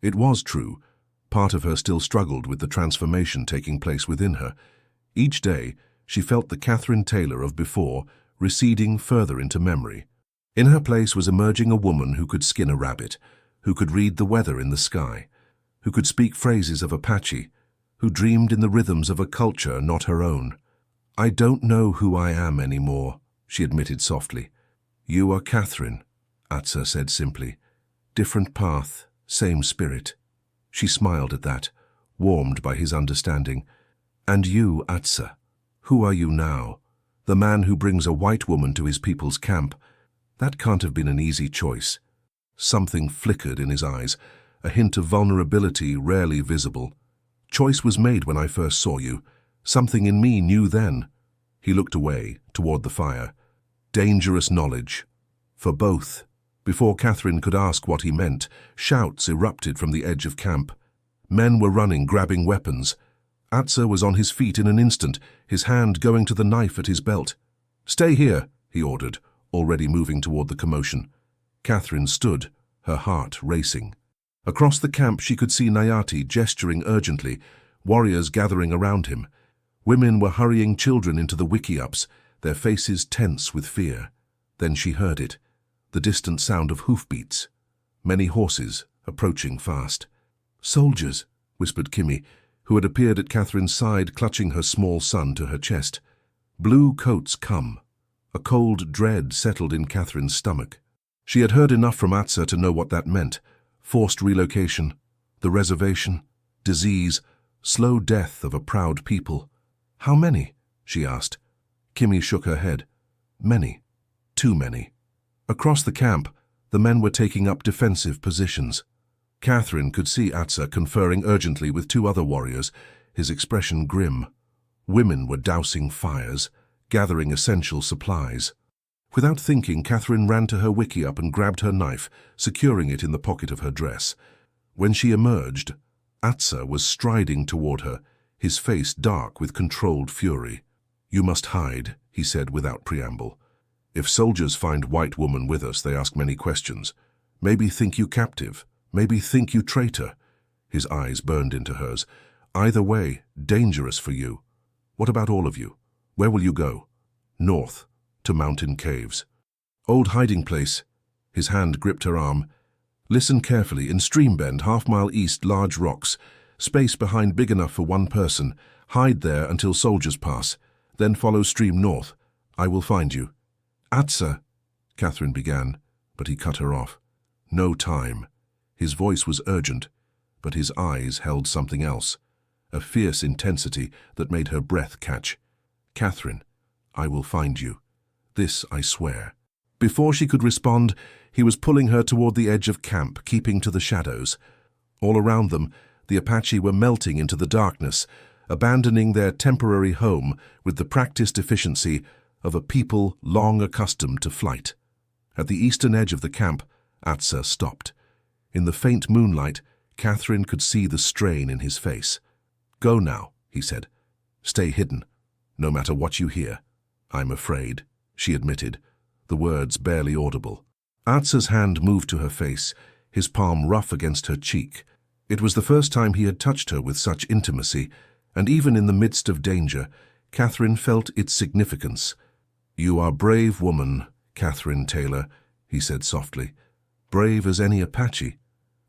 It was true. Part of her still struggled with the transformation taking place within her. Each day, she felt the Katherine Taylor of before receding further into memory. In her place was emerging a woman who could skin a rabbit, who could read the weather in the sky, who could speak phrases of Apache, who dreamed in the rhythms of a culture not her own. "I don't know who I am anymore," she admitted softly. "You are Katherine," Atsa said simply. "Different path, same spirit." She smiled at that, warmed by his understanding. "And you, Atsa, who are you now? The man who brings a white woman to his people's camp. That can't have been an easy choice." Something flickered in his eyes, a hint of vulnerability rarely visible. "Choice was made when I first saw you. Something in me knew then." He looked away, toward the fire. "Dangerous knowledge. For both." Before Katherine could ask what he meant, shouts erupted from the edge of camp. Men were running, grabbing weapons. Atsa was on his feet in an instant, his hand going to the knife at his belt. "Stay here," he ordered, already moving toward the commotion. Katherine stood, her heart racing. Across the camp she could see Nayati gesturing urgently, warriors gathering around him. Women were hurrying children into the wickiups, their faces tense with fear. Then she heard it, the distant sound of hoofbeats. Many horses, approaching fast. "Soldiers," whispered Kimmy, who had appeared at Katherine's side, clutching her small son to her chest. "Blue coats come." A cold dread settled in Katherine's stomach. She had heard enough from Atsa to know what that meant. Forced relocation, the reservation, disease, slow death of a proud people. "How many?" she asked. Kimmy shook her head. "Many. Too many." Across the camp, the men were taking up defensive positions. Katherine could see Atsa conferring urgently with 2 other warriors, his expression grim. Women were dousing fires, gathering essential supplies. Without thinking, Katherine ran to her wickiup and grabbed her knife, securing it in the pocket of her dress. When she emerged, Atsa was striding toward her, his face dark with controlled fury. "You must hide," he said without preamble. "If soldiers find white woman with us, they ask many questions. Maybe think you captive, maybe think you traitor." His eyes burned into hers. "Either way, dangerous for you. What about all of you? Where will you go?" "North, to mountain caves." "Old hiding place." His hand gripped her arm. "Listen carefully. In stream bend, half-mile east, large rocks. Space behind big enough for 1 person. Hide there until soldiers pass. Then follow stream north. I will find you." "Atsa," Katherine began, but he cut her off. "No time." His voice was urgent, but his eyes held something else, a fierce intensity that made her breath catch. "Katherine, I will find you. This I swear." Before she could respond, he was pulling her toward the edge of camp, keeping to the shadows. All around them, the Apache were melting into the darkness, abandoning their temporary home with the practiced efficiency of a people long accustomed to flight. At the eastern edge of the camp, Atsa stopped. In the faint moonlight, Katherine could see the strain in his face. "Go now," he said. "Stay hidden, no matter what you hear." "I'm afraid," she admitted, the words barely audible. Atsa's hand moved to her face, his palm rough against her cheek. It was the first time he had touched her with such intimacy, and even in the midst of danger, Katherine felt its significance. "You are brave woman, Katherine Taylor," he said softly. "Brave as any Apache."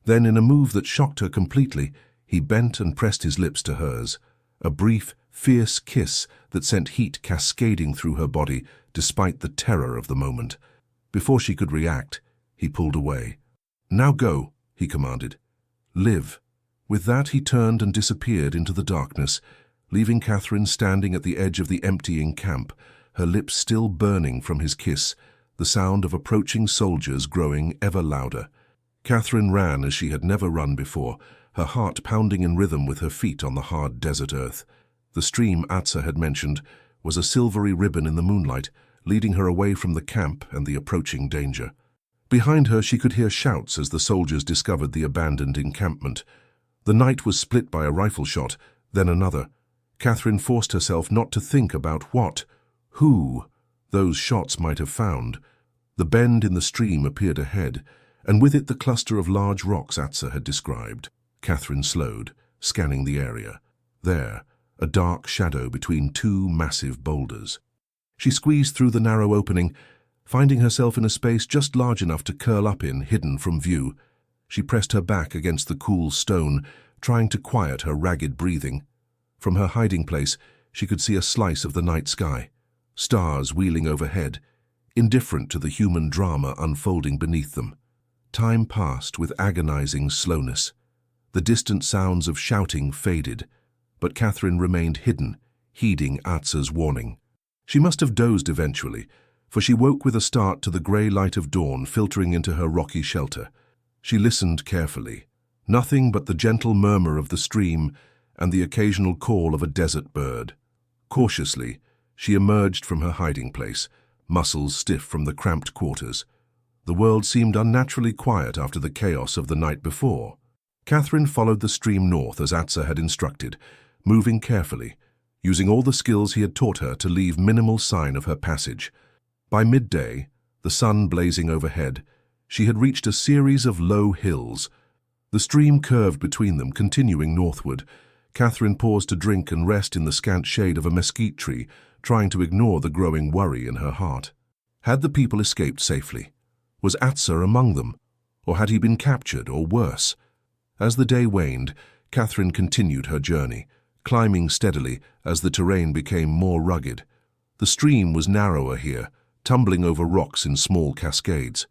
Then, in a move that shocked her completely, he bent and pressed his lips to hers, a brief, fierce kiss that sent heat cascading through her body despite the terror of the moment. Before she could react, he pulled away. "Now go," he commanded. "Live." With that, he turned and disappeared into the darkness, leaving Katherine standing at the edge of the emptying camp, her lips still burning from his kiss, the sound of approaching soldiers growing ever louder. Katherine ran as she had never run before, her heart pounding in rhythm with her feet on the hard desert earth. The stream Atsa had mentioned was a silvery ribbon in the moonlight, leading her away from the camp and the approaching danger. Behind her she could hear shouts as the soldiers discovered the abandoned encampment. The night was split by a rifle shot, then another. Katherine forced herself not to think about who those shots might have found. The bend in the stream appeared ahead, and with it the cluster of large rocks Atsa had described. Katherine slowed, scanning the area. There, a dark shadow between two massive boulders. She squeezed through the narrow opening, finding herself in a space just large enough to curl up in, hidden from view. She pressed her back against the cool stone, trying to quiet her ragged breathing. From her hiding place, she could see a slice of the night sky, stars wheeling overhead, indifferent to the human drama unfolding beneath them. Time passed with agonizing slowness. The distant sounds of shouting faded, but Katherine remained hidden, heeding Atsa's warning. She must have dozed eventually, for she woke with a start to the grey light of dawn filtering into her rocky shelter. She listened carefully. Nothing but the gentle murmur of the stream and the occasional call of a desert bird. Cautiously, she emerged from her hiding place, muscles stiff from the cramped quarters. The world seemed unnaturally quiet after the chaos of the night before. Katherine followed the stream north as Atsa had instructed, moving carefully, using all the skills he had taught her to leave minimal sign of her passage. By midday, the sun blazing overhead, she had reached a series of low hills. The stream curved between them, continuing northward. Katherine paused to drink and rest in the scant shade of a mesquite tree, trying to ignore the growing worry in her heart. Had the people escaped safely? Was Atsa among them? Or had he been captured, or worse? As the day waned, Katherine continued her journey, climbing steadily as the terrain became more rugged. The stream was narrower here, tumbling over rocks in small cascades.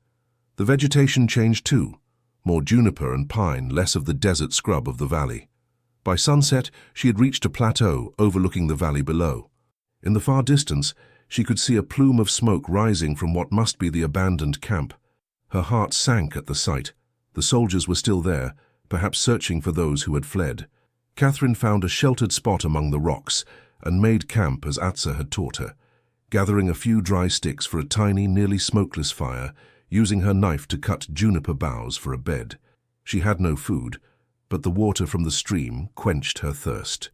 The vegetation changed too, more juniper and pine, less of the desert scrub of the valley. By sunset, she had reached a plateau overlooking the valley below. In the far distance, she could see a plume of smoke rising from what must be the abandoned camp. Her heart sank at the sight. The soldiers were still there, perhaps searching for those who had fled. Katherine found a sheltered spot among the rocks and made camp as Atsa had taught her, gathering a few dry sticks for a tiny, nearly smokeless fire, using her knife to cut juniper boughs for a bed. She had no food, but the water from the stream quenched her thirst.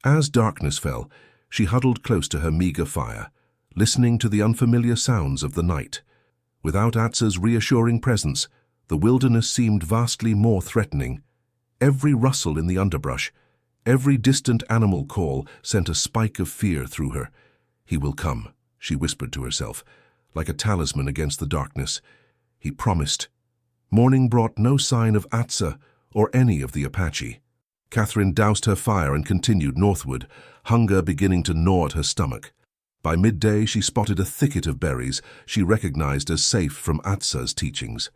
As darkness fell, she huddled close to her meager fire, listening to the unfamiliar sounds of the night. Without Atsa's reassuring presence, the wilderness seemed vastly more threatening. Every rustle in the underbrush, every distant animal call sent a spike of fear through her. "He will come," she whispered to herself, like a talisman against the darkness. He promised. Morning brought no sign of Atsa or any of the Apache. Katherine doused her fire and continued northward, hunger beginning to gnaw at her stomach. By midday, she spotted a thicket of berries she recognized as safe from Atsa's teachings.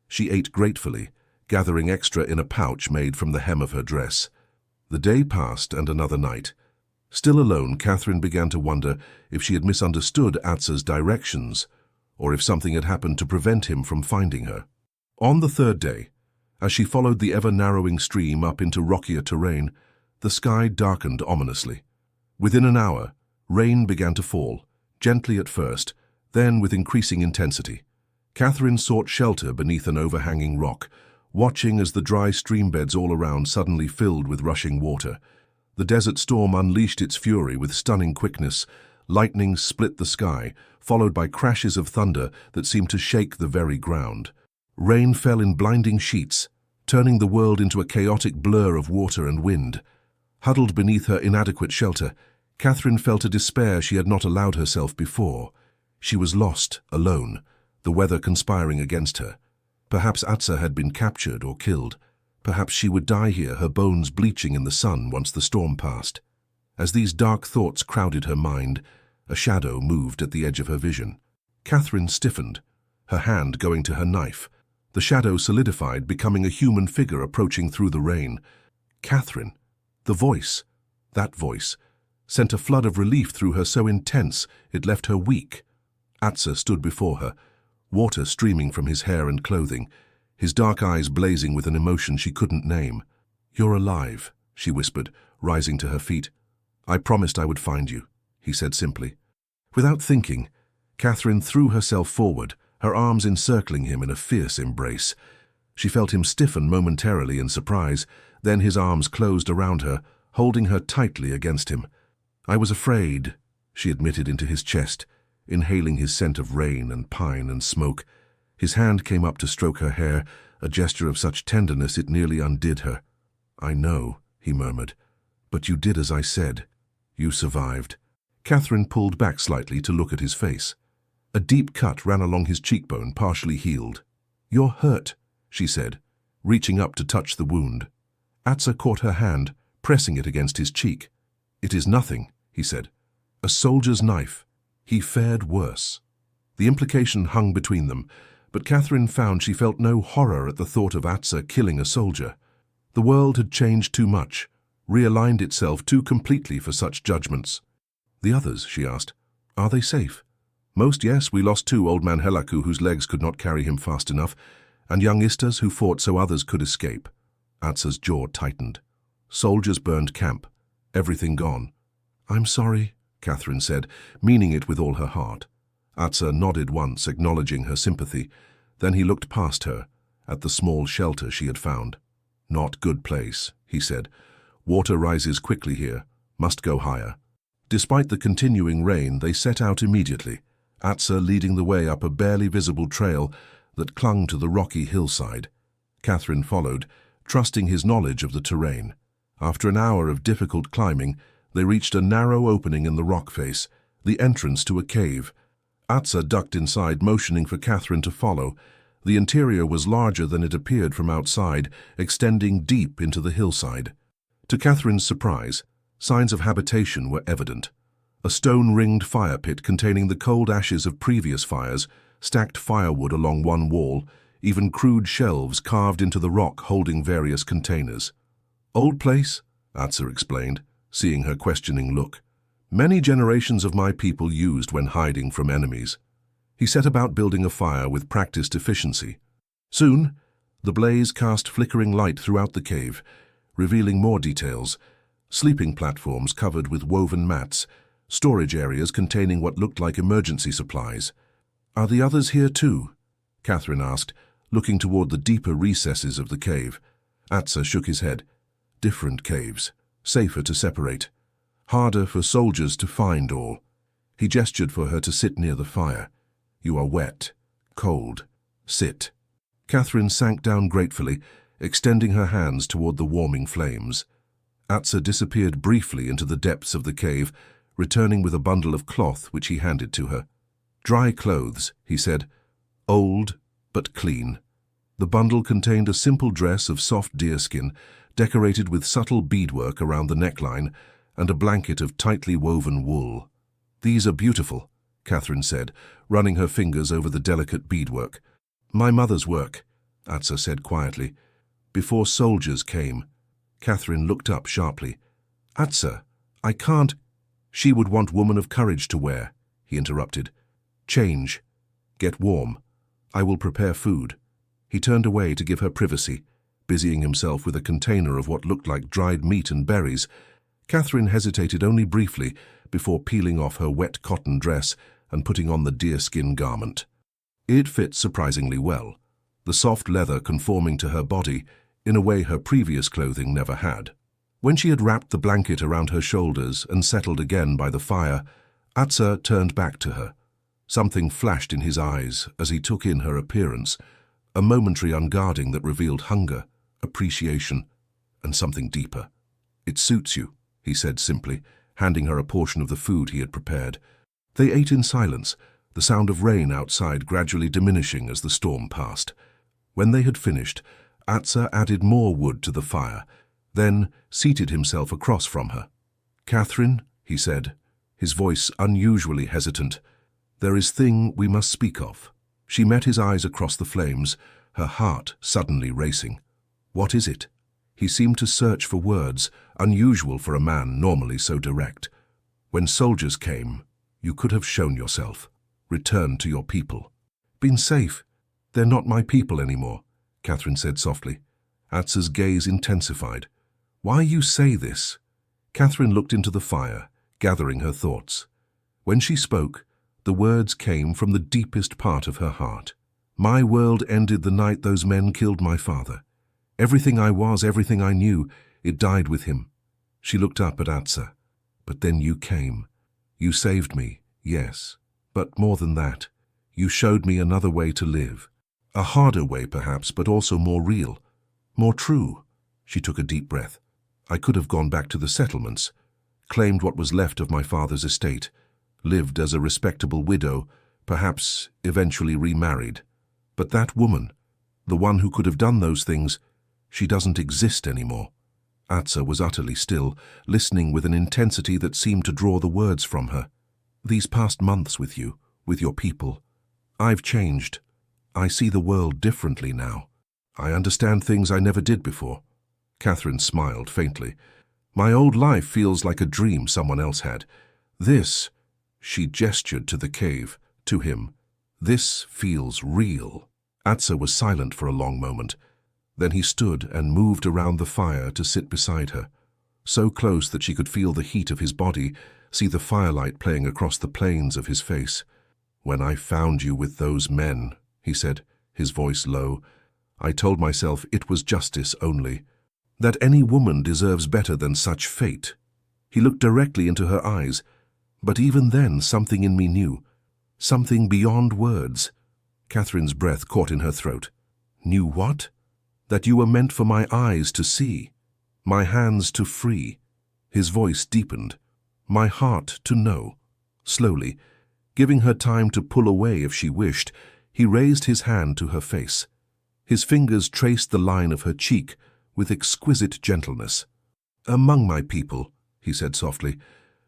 She ate gratefully, gathering extra in a pouch made from the hem of her dress. The day passed and another night. Still alone, Katherine began to wonder if she had misunderstood Atsa's directions, or if something had happened to prevent him from finding her. On the third day, as she followed the ever-narrowing stream up into rockier terrain, the sky darkened ominously. Within an hour, rain began to fall, gently at first, then with increasing intensity. Katherine sought shelter beneath an overhanging rock, watching as the dry stream beds all around suddenly filled with rushing water. The desert storm unleashed its fury with stunning quickness. Lightning split the sky, followed by crashes of thunder that seemed to shake the very ground. Rain fell in blinding sheets, turning the world into a chaotic blur of water and wind. Huddled beneath her inadequate shelter, Katherine felt a despair she had not allowed herself before. She was lost, alone, the weather conspiring against her. Perhaps Atsa had been captured or killed. Perhaps she would die here, her bones bleaching in the sun once the storm passed. As these dark thoughts crowded her mind, a shadow moved at the edge of her vision. Katherine stiffened, her hand going to her knife. The shadow solidified, becoming a human figure approaching through the rain. Katherine. The voice, that voice, sent a flood of relief through her so intense it left her weak. Atsa stood before her, water streaming from his hair and clothing, his dark eyes blazing with an emotion she couldn't name. "You're alive," she whispered, rising to her feet. "I promised I would find you," he said simply. Without thinking, Katherine threw herself forward, her arms encircling him in a fierce embrace. She felt him stiffen momentarily in surprise, then his arms closed around her, holding her tightly against him. "I was afraid," she admitted into his chest, inhaling his scent of rain and pine and smoke. His hand came up to stroke her hair, a gesture of such tenderness it nearly undid her. "I know," he murmured, "but you did as I said. You survived." Katherine pulled back slightly to look at his face. A deep cut ran along his cheekbone, partially healed. "You're hurt," she said, reaching up to touch the wound. Atsa caught her hand, pressing it against his cheek. "It is nothing," he said. "A soldier's knife. He fared worse." The implication hung between them, but Katherine found she felt no horror at the thought of Atsa killing a soldier. The world had changed too much, realigned itself too completely for such judgments. "The others," she asked, "are they safe?" "Most, yes. We lost 2, old man Helaku, whose legs could not carry him fast enough, and young Istas, who fought so others could escape." Atsa's jaw tightened. "Soldiers burned camp. Everything gone." "I'm sorry," Katherine said, meaning it with all her heart. Atsa nodded once, acknowledging her sympathy. Then he looked past her, at the small shelter she had found. "Not good place," he said. "Water rises quickly here. Must go higher." Despite the continuing rain, they set out immediately, Atsa leading the way up a barely visible trail that clung to the rocky hillside. Katherine followed, trusting his knowledge of the terrain. After an hour of difficult climbing, they reached a narrow opening in the rock face, the entrance to a cave. Atsa ducked inside, motioning for Katherine to follow. The interior was larger than it appeared from outside, extending deep into the hillside. To Katherine's surprise, signs of habitation were evident. A stone-ringed fire pit containing the cold ashes of previous fires, stacked firewood along one wall, even crude shelves carved into the rock holding various containers. "Old place," Atsa explained, seeing her questioning look. "Many generations of my people used when hiding from enemies." He set about building a fire with practiced efficiency. Soon, the blaze cast flickering light throughout the cave, revealing more details. Sleeping platforms covered with woven mats, storage areas containing what looked like emergency supplies. "Are the others here too?" Katherine asked, looking toward the deeper recesses of the cave. Atsa shook his head. "Different caves, safer to separate. Harder for soldiers to find all." He gestured for her to sit near the fire. "You are wet, cold. Sit." Katherine sank down gratefully, extending her hands toward the warming flames. Atsa disappeared briefly into the depths of the cave, returning with a bundle of cloth which he handed to her. "Dry clothes," he said. "Old, but clean." The bundle contained a simple dress of soft deerskin, decorated with subtle beadwork around the neckline, and a blanket of tightly woven wool. "These are beautiful," Katherine said, running her fingers over the delicate beadwork. "My mother's work," Atsa said quietly. "Before soldiers came." Katherine looked up sharply. "Atsa, I can't—" "She would want woman of courage to wear," he interrupted. "Change. Get warm. I will prepare food." He turned away to give her privacy, busying himself with a container of what looked like dried meat and berries. Katherine hesitated only briefly before peeling off her wet cotton dress and putting on the deerskin garment. It fit surprisingly well, the soft leather conforming to her body in a way her previous clothing never had. When she had wrapped the blanket around her shoulders and settled again by the fire, Atsa turned back to her. Something flashed in his eyes as he took in her appearance, a momentary unguarding that revealed hunger, appreciation, and something deeper. "It suits you," he said simply, handing her a portion of the food he had prepared. They ate in silence, the sound of rain outside gradually diminishing as the storm passed. When they had finished, Atsa added more wood to the fire, then seated himself across from her. "Katherine," he said, his voice unusually hesitant, "there is thing we must speak of." She met his eyes across the flames, her heart suddenly racing. "What is it?" He seemed to search for words, unusual for a man normally so direct. "When soldiers came, you could have shown yourself, returned to your people." "Been safe. They're not my people anymore," Katherine said softly. Atsa's gaze intensified. "Why you say this?" Katherine looked into the fire, gathering her thoughts. When she spoke, the words came from the deepest part of her heart. "My world ended the night those men killed my father. Everything I was, everything I knew, it died with him." She looked up at Atsa. "But then you came. You saved me, yes. But more than that, you showed me another way to live. A harder way, perhaps, but also more real, more true." She took a deep breath. "I could have gone back to the settlements, claimed what was left of my father's estate, lived as a respectable widow, perhaps eventually remarried. But that woman, the one who could have done those things, she doesn't exist anymore." Atsa was utterly still, listening with an intensity that seemed to draw the words from her. "These past months with you, with your people, I've changed. I see the world differently now. I understand things I never did before." Katherine smiled faintly. "My old life feels like a dream someone else had. This," she gestured to the cave, to him, "this feels real." Atsa was silent for a long moment. Then he stood and moved around the fire to sit beside her, so close that she could feel the heat of his body, see the firelight playing across the planes of his face. "When I found you with those men," he said, his voice low, "I told myself it was justice only, that any woman deserves better than such fate." He looked directly into her eyes, but even then something in me knew, something beyond words. Katherine's breath caught in her throat. "Knew what?" "That you were meant for my eyes to see, my hands to free." His voice deepened. "My heart to know." Slowly, giving her time to pull away if she wished, he raised his hand to her face. His fingers traced the line of her cheek with exquisite gentleness. "Among my people," he said softly,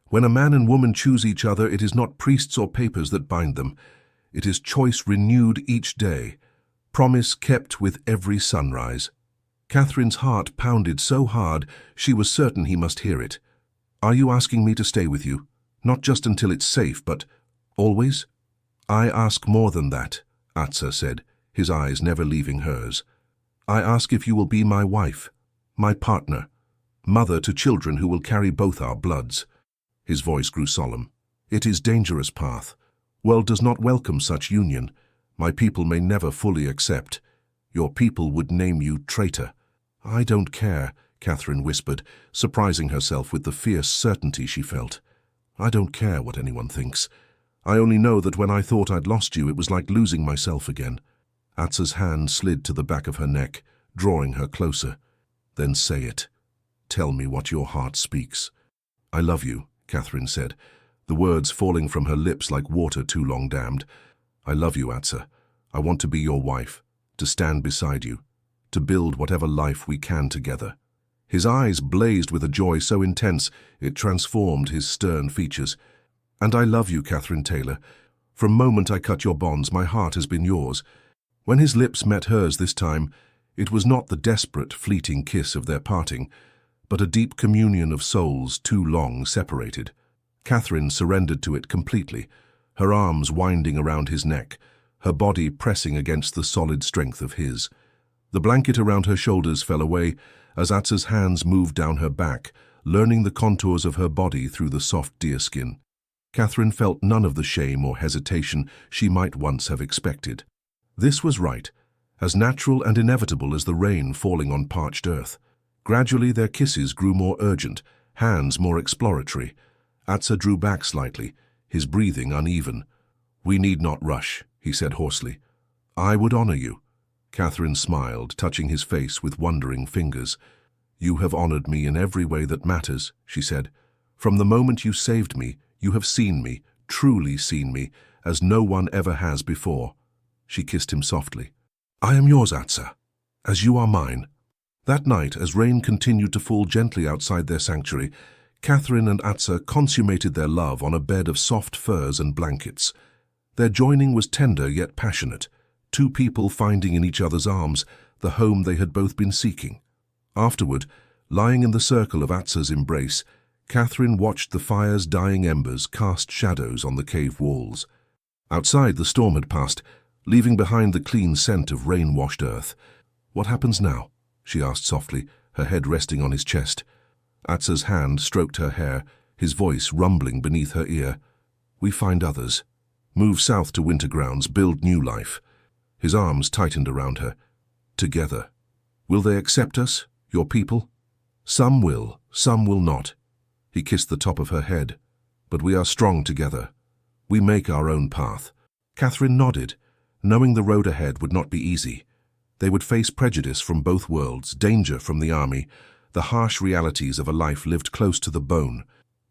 "when a man and woman choose each other, it is not priests or papers that bind them. It is choice renewed each day, promise kept with every sunrise." Katherine's heart pounded so hard she was certain he must hear it. "Are you asking me to stay with you? Not just until it's safe, but always?" "I ask more than that," Atsa said, his eyes never leaving hers. "I ask if you will be my wife, my partner, mother to children who will carry both our bloods." His voice grew solemn. "It is dangerous path. World does not welcome such union. My people may never fully accept. Your people would name you traitor." "I don't care," Katherine whispered, surprising herself with the fierce certainty she felt. "I don't care what anyone thinks. I only know that when I thought I'd lost you, it was like losing myself again." Atsa's hand slid to the back of her neck, drawing her closer. "Then say it. Tell me what your heart speaks." "I love you," Katherine said, the words falling from her lips like water too long dammed. "I love you, Atsa. I want to be your wife, to stand beside you, to build whatever life we can together." His eyes blazed with a joy so intense it transformed his stern features. "And I love you, Katherine Taylor. From moment I cut your bonds, my heart has been yours." When his lips met hers this time, it was not the desperate, fleeting kiss of their parting, but a deep communion of souls too long separated. Katherine surrendered to it completely, her arms winding around his neck, her body pressing against the solid strength of his. The blanket around her shoulders fell away as Atsa's hands moved down her back, learning the contours of her body through the soft deerskin. Katherine felt none of the shame or hesitation she might once have expected. This was right, as natural and inevitable as the rain falling on parched earth. Gradually their kisses grew more urgent, hands more exploratory. Atsa drew back slightly, his breathing uneven. "We need not rush," he said hoarsely. "I would honor you. Katherine smiled, touching his face with wondering fingers. "You have honored me in every way that matters," she said. "From the moment you saved me, you have seen me, truly seen me, as no one ever has before." She kissed him softly. "I am yours, Atsa, as you are mine." That night, as rain continued to fall gently outside their sanctuary, Katherine and Atsa consummated their love on a bed of soft furs and blankets. Their joining was tender yet passionate, two people finding in each other's arms the home they had both been seeking. Afterward, lying in the circle of Atsa's embrace, Katherine watched the fire's dying embers cast shadows on the cave walls. Outside, the storm had passed, leaving behind the clean scent of rain-washed earth. "What happens now?" she asked softly, her head resting on his chest. Atsa's hand stroked her hair, his voice rumbling beneath her ear. "We find others. Move south to winter grounds, build new life." His arms tightened around her. "Together. Will they accept us, your people?" "Some will, some will not." He kissed the top of her head. "But we are strong together. We make our own path." Katherine nodded, knowing the road ahead would not be easy. They would face prejudice from both worlds, danger from the army, the harsh realities of a life lived close to the bone.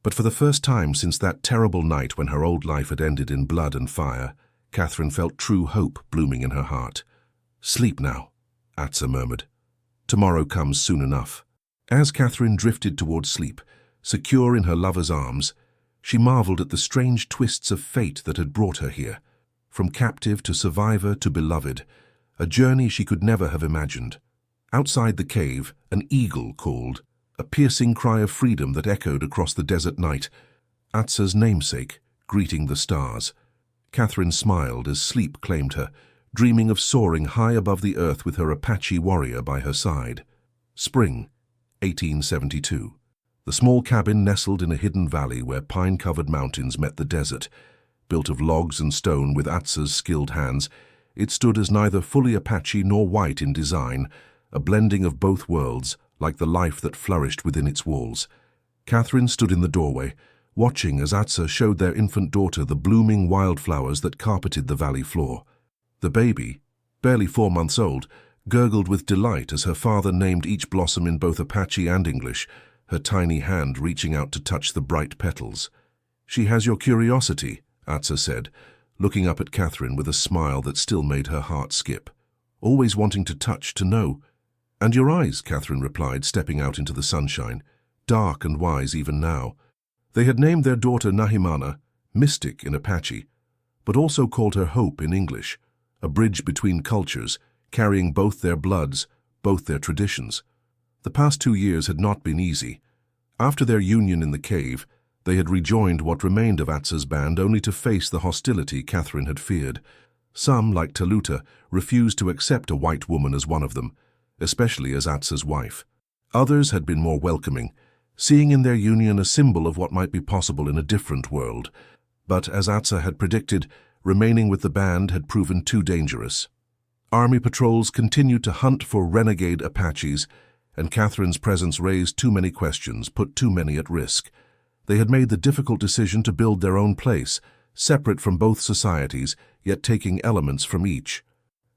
But for the first time since that terrible night when her old life had ended in blood and fire, Katherine felt true hope blooming in her heart. "Sleep now," Atsa murmured. "Tomorrow comes soon enough." As Katherine drifted towards sleep, secure in her lover's arms, she marveled at the strange twists of fate that had brought her here. From captive to survivor to beloved, a journey she could never have imagined. Outside the cave, an eagle called, a piercing cry of freedom that echoed across the desert night. Atsa's namesake, greeting the stars. Katherine smiled as sleep claimed her, dreaming of soaring high above the earth with her Apache warrior by her side. Spring, 1872. The small cabin nestled in a hidden valley where pine-covered mountains met the desert. Built of logs and stone with Atsa's skilled hands, it stood as neither fully Apache nor white in design, a blending of both worlds, like the life that flourished within its walls. Katherine stood in the doorway, watching as Atsa showed their infant daughter the blooming wildflowers that carpeted the valley floor. The baby, barely 4 months old, gurgled with delight as her father named each blossom in both Apache and English, her tiny hand reaching out to touch the bright petals. "She has your curiosity," Atsa said, looking up at Katherine with a smile that still made her heart skip. "Always wanting to touch, to know." "And your eyes," Katherine replied, stepping out into the sunshine, dark and wise even now. They had named their daughter Nahimana, mystic in Apache, but also called her Hope in English, a bridge between cultures, carrying both their bloods, both their traditions. The past 2 years had not been easy. After their union in the cave, they had rejoined what remained of Atsa's band only to face the hostility Katherine had feared. Some, like Taluta, refused to accept a white woman as one of them, especially as Atsa's wife. Others had been more welcoming, seeing in their union a symbol of what might be possible in a different world. But as Atsa had predicted, remaining with the band had proven too dangerous. Army patrols continued to hunt for renegade Apaches, and Katherine's presence raised too many questions, put too many at risk. They had made the difficult decision to build their own place, separate from both societies, yet taking elements from each.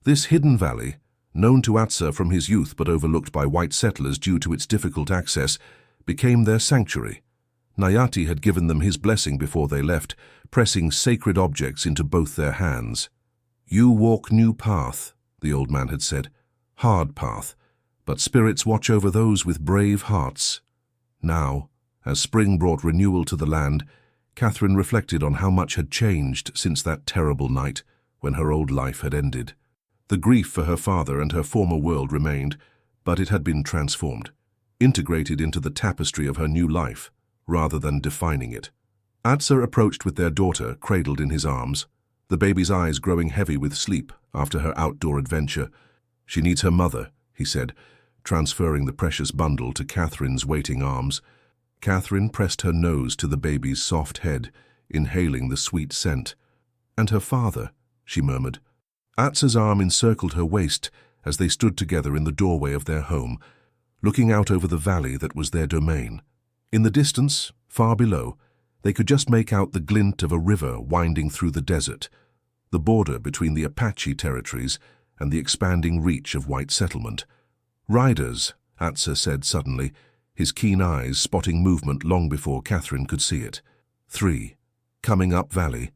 This hidden valley, known to Atsa from his youth but overlooked by white settlers due to its difficult access, became their sanctuary. Nayati had given them his blessing before they left, pressing sacred objects into both their hands. "You walk new path," the old man had said. "Hard path, but spirits watch over those with brave hearts." Now, as spring brought renewal to the land, Katherine reflected on how much had changed since that terrible night when her old life had ended. The grief for her father and her former world remained, but it had been transformed, integrated into the tapestry of her new life, rather than defining it. Atsa approached with their daughter, cradled in his arms, the baby's eyes growing heavy with sleep after her outdoor adventure. "She needs her mother," he said, transferring the precious bundle to Katherine's waiting arms. Katherine pressed her nose to the baby's soft head, inhaling the sweet scent. "And her father," she murmured. Atsa's arm encircled her waist as they stood together in the doorway of their home, looking out over the valley that was their domain. In the distance, far below, they could just make out the glint of a river winding through the desert, the border between the Apache territories and the expanding reach of white settlement. "Riders," Atsa said suddenly, his keen eyes spotting movement long before Katherine could see it. 3. Coming up valley.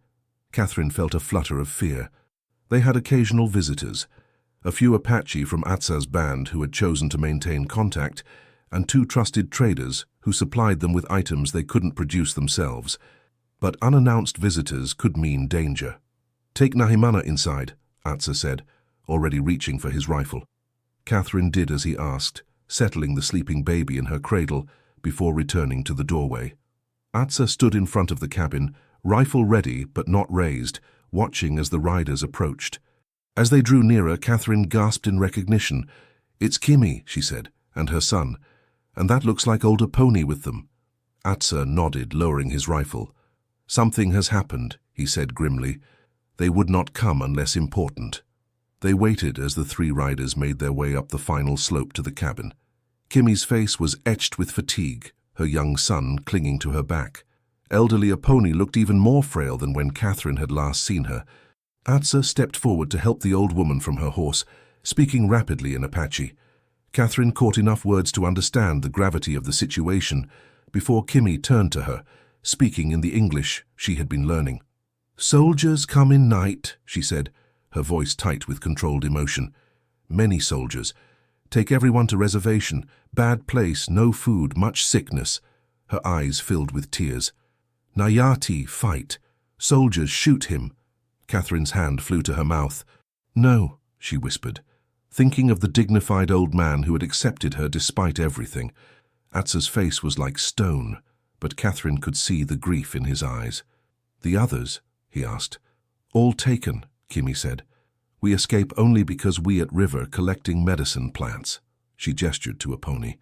Katherine felt a flutter of fear. They had occasional visitors, a few Apache from Atsa's band who had chosen to maintain contact, and 2 trusted traders who supplied them with items they couldn't produce themselves. But unannounced visitors could mean danger. "Take Nahimana inside," Atsa said, already reaching for his rifle. Katherine did as he asked, settling the sleeping baby in her cradle before returning to the doorway. Atsa stood in front of the cabin, rifle ready but not raised, watching as the riders approached. As they drew nearer, Katherine gasped in recognition. "It's Kimi," she said, "and her son. And that looks like older pony with them." Atsa nodded, lowering his rifle. "Something has happened," he said grimly. "They would not come unless important." They waited as the 3 riders made their way up the final slope to the cabin. Kimi's face was etched with fatigue, her young son clinging to her back. Elderly Aponi looked even more frail than when Katherine had last seen her. Atsa stepped forward to help the old woman from her horse, speaking rapidly in Apache. Katherine caught enough words to understand the gravity of the situation before Kimi turned to her, speaking in the English she had been learning. "Soldiers come in night," she said, her voice tight with controlled emotion. "Many soldiers. Take everyone to reservation. Bad place, no food, much sickness." Her eyes filled with tears. "Nayati, fight. Soldiers, shoot him." Katherine's hand flew to her mouth. "No," she whispered, thinking of the dignified old man who had accepted her despite everything. Atsa's face was like stone, but Katherine could see the grief in his eyes. "The others?" he asked. "All taken," Kimi said. "We escape only because we at river collecting medicine plants." She gestured to a pony.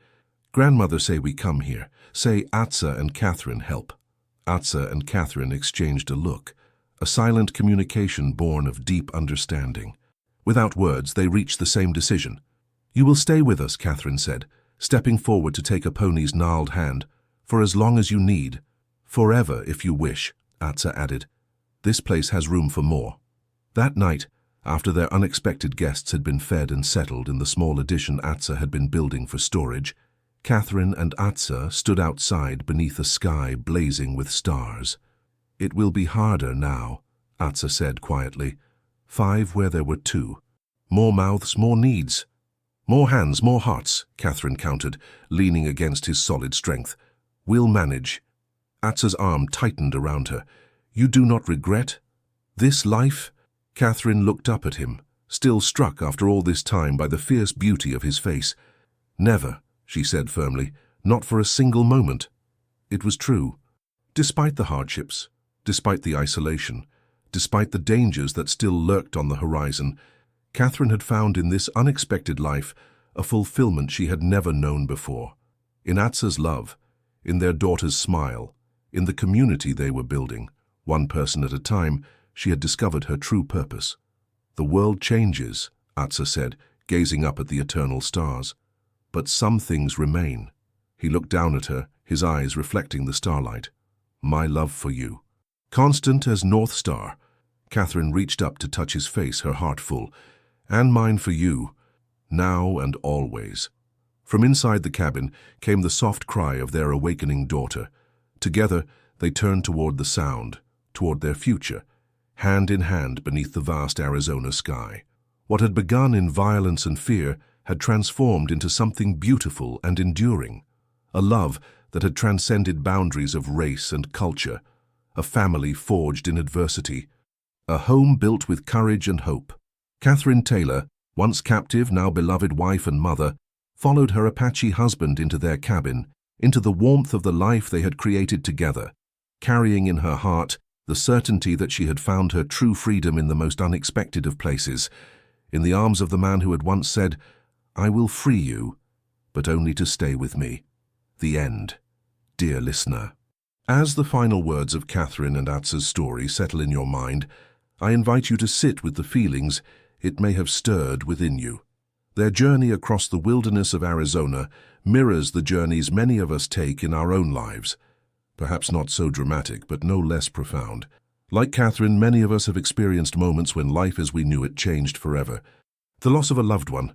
"Grandmother say we come here. Say Atsa and Katherine help." Atsa and Katherine exchanged a look, a silent communication born of deep understanding. Without words, they reached the same decision. "You will stay with us," Katherine said, stepping forward to take a pony's gnarled hand. "For as long as you need. Forever, if you wish," Atsa added. "This place has room for more." That night, after their unexpected guests had been fed and settled in the small addition Atsa had been building for storage, Katherine and Atsa stood outside beneath a sky blazing with stars. "It will be harder now," Atsa said quietly. 5 where there were 2. More mouths, more needs. More hands, more hearts, Katherine countered, leaning against his solid strength. "We'll manage." Atsa's arm tightened around her. "You do not regret? This life?" Katherine looked up at him, still struck after all this time by the fierce beauty of his face. "Never," she said firmly, "not for a single moment." It was true. Despite the hardships, despite the isolation, despite the dangers that still lurked on the horizon, Katherine had found in this unexpected life a fulfillment she had never known before. In Atsa's love, in their daughter's smile, in the community they were building, one person at a time, she had discovered her true purpose. "The world changes," Atsa said, gazing up at the eternal stars. "But some things remain." He looked down at her, his eyes reflecting the starlight. "My love for you. Constant as North Star." Katherine reached up to touch his face, her heart full. "And mine for you, now and always." From inside the cabin came the soft cry of their awakening daughter. Together, they turned toward the sound, toward their future, hand in hand beneath the vast Arizona sky. What had begun in violence and fear had transformed into something beautiful and enduring, a love that had transcended boundaries of race and culture, a family forged in adversity, a home built with courage and hope. Katherine Taylor, once captive, now beloved wife and mother, followed her Apache husband into their cabin, into the warmth of the life they had created together, carrying in her heart the certainty that she had found her true freedom in the most unexpected of places, in the arms of the man who had once said, "I will free you, but only to stay with me." The end. Dear listener. As the final words of Katherine and Atsa's story settle in your mind, I invite you to sit with the feelings it may have stirred within you. Their journey across the wilderness of Arizona mirrors the journeys many of us take in our own lives. Perhaps not so dramatic, but no less profound. Like Katherine, many of us have experienced moments when life as we knew it changed forever. The loss of a loved one,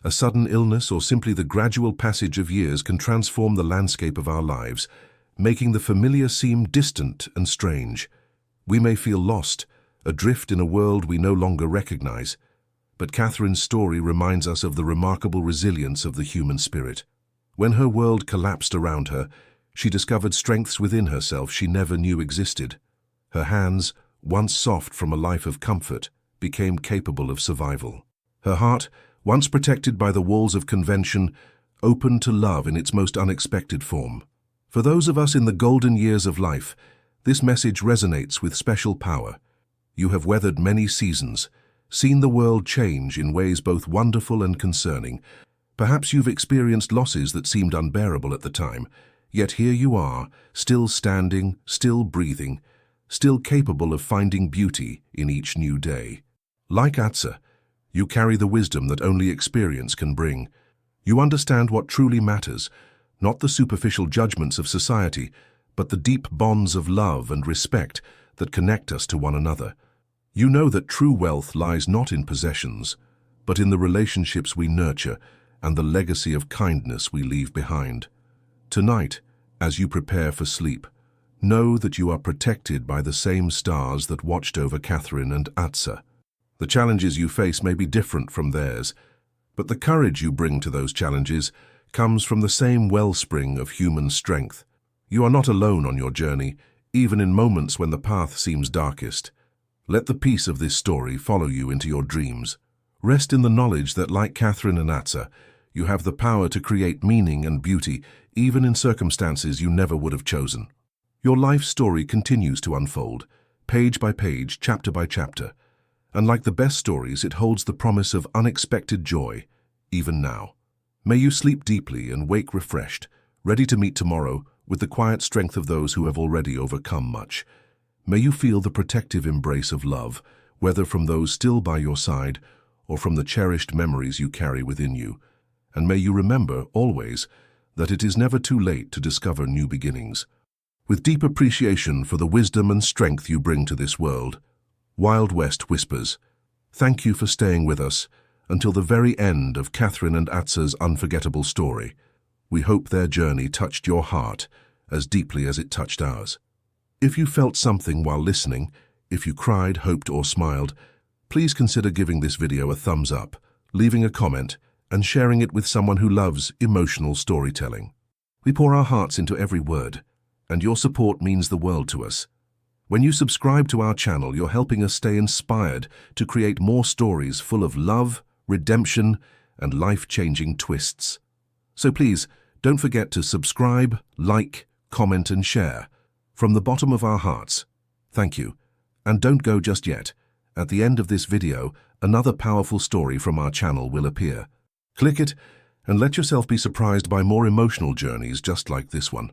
a sudden illness, or simply the gradual passage of years can transform the landscape of our lives, making the familiar seem distant and strange. We may feel lost, adrift in a world we no longer recognize. But Katherine's story reminds us of the remarkable resilience of the human spirit. When her world collapsed around her, she discovered strengths within herself she never knew existed. Her hands, once soft from a life of comfort, became capable of survival. Her heart, once protected by the walls of convention, opened to love in its most unexpected form. For those of us in the golden years of life, this message resonates with special power. You have weathered many seasons, seen the world change in ways both wonderful and concerning. Perhaps you've experienced losses that seemed unbearable at the time, yet here you are, still standing, still breathing, still capable of finding beauty in each new day. Like Atsa, you carry the wisdom that only experience can bring. You understand what truly matters, not the superficial judgments of society, but the deep bonds of love and respect that connect us to one another. You know that true wealth lies not in possessions, but in the relationships we nurture and the legacy of kindness we leave behind. Tonight, as you prepare for sleep, know that you are protected by the same stars that watched over Katherine and Atsa. The challenges you face may be different from theirs, but the courage you bring to those challenges comes from the same wellspring of human strength. You are not alone on your journey, even in moments when the path seems darkest. Let the peace of this story follow you into your dreams. Rest in the knowledge that, like Katherine and Atsa, you have the power to create meaning and beauty, even in circumstances you never would have chosen. Your life story continues to unfold, page by page, chapter by chapter. And like the best stories, it holds the promise of unexpected joy, even now. May you sleep deeply and wake refreshed, ready to meet tomorrow with the quiet strength of those who have already overcome much. May you feel the protective embrace of love, whether from those still by your side or from the cherished memories you carry within you. And may you remember, always, that it is never too late to discover new beginnings. With deep appreciation for the wisdom and strength you bring to this world, Wild West whispers, thank you for staying with us until the very end of Katherine and Atsa's unforgettable story. We hope their journey touched your heart as deeply as it touched ours. If you felt something while listening, if you cried, hoped, or smiled, please consider giving this video a thumbs up, leaving a comment, and sharing it with someone who loves emotional storytelling. We pour our hearts into every word, and your support means the world to us. When you subscribe to our channel, you're helping us stay inspired to create more stories full of love, redemption, and life-changing twists. So please, don't forget to subscribe, like, comment, and share. From the bottom of our hearts, thank you. And don't go just yet. At the end of this video, another powerful story from our channel will appear. Click it and let yourself be surprised by more emotional journeys just like this one.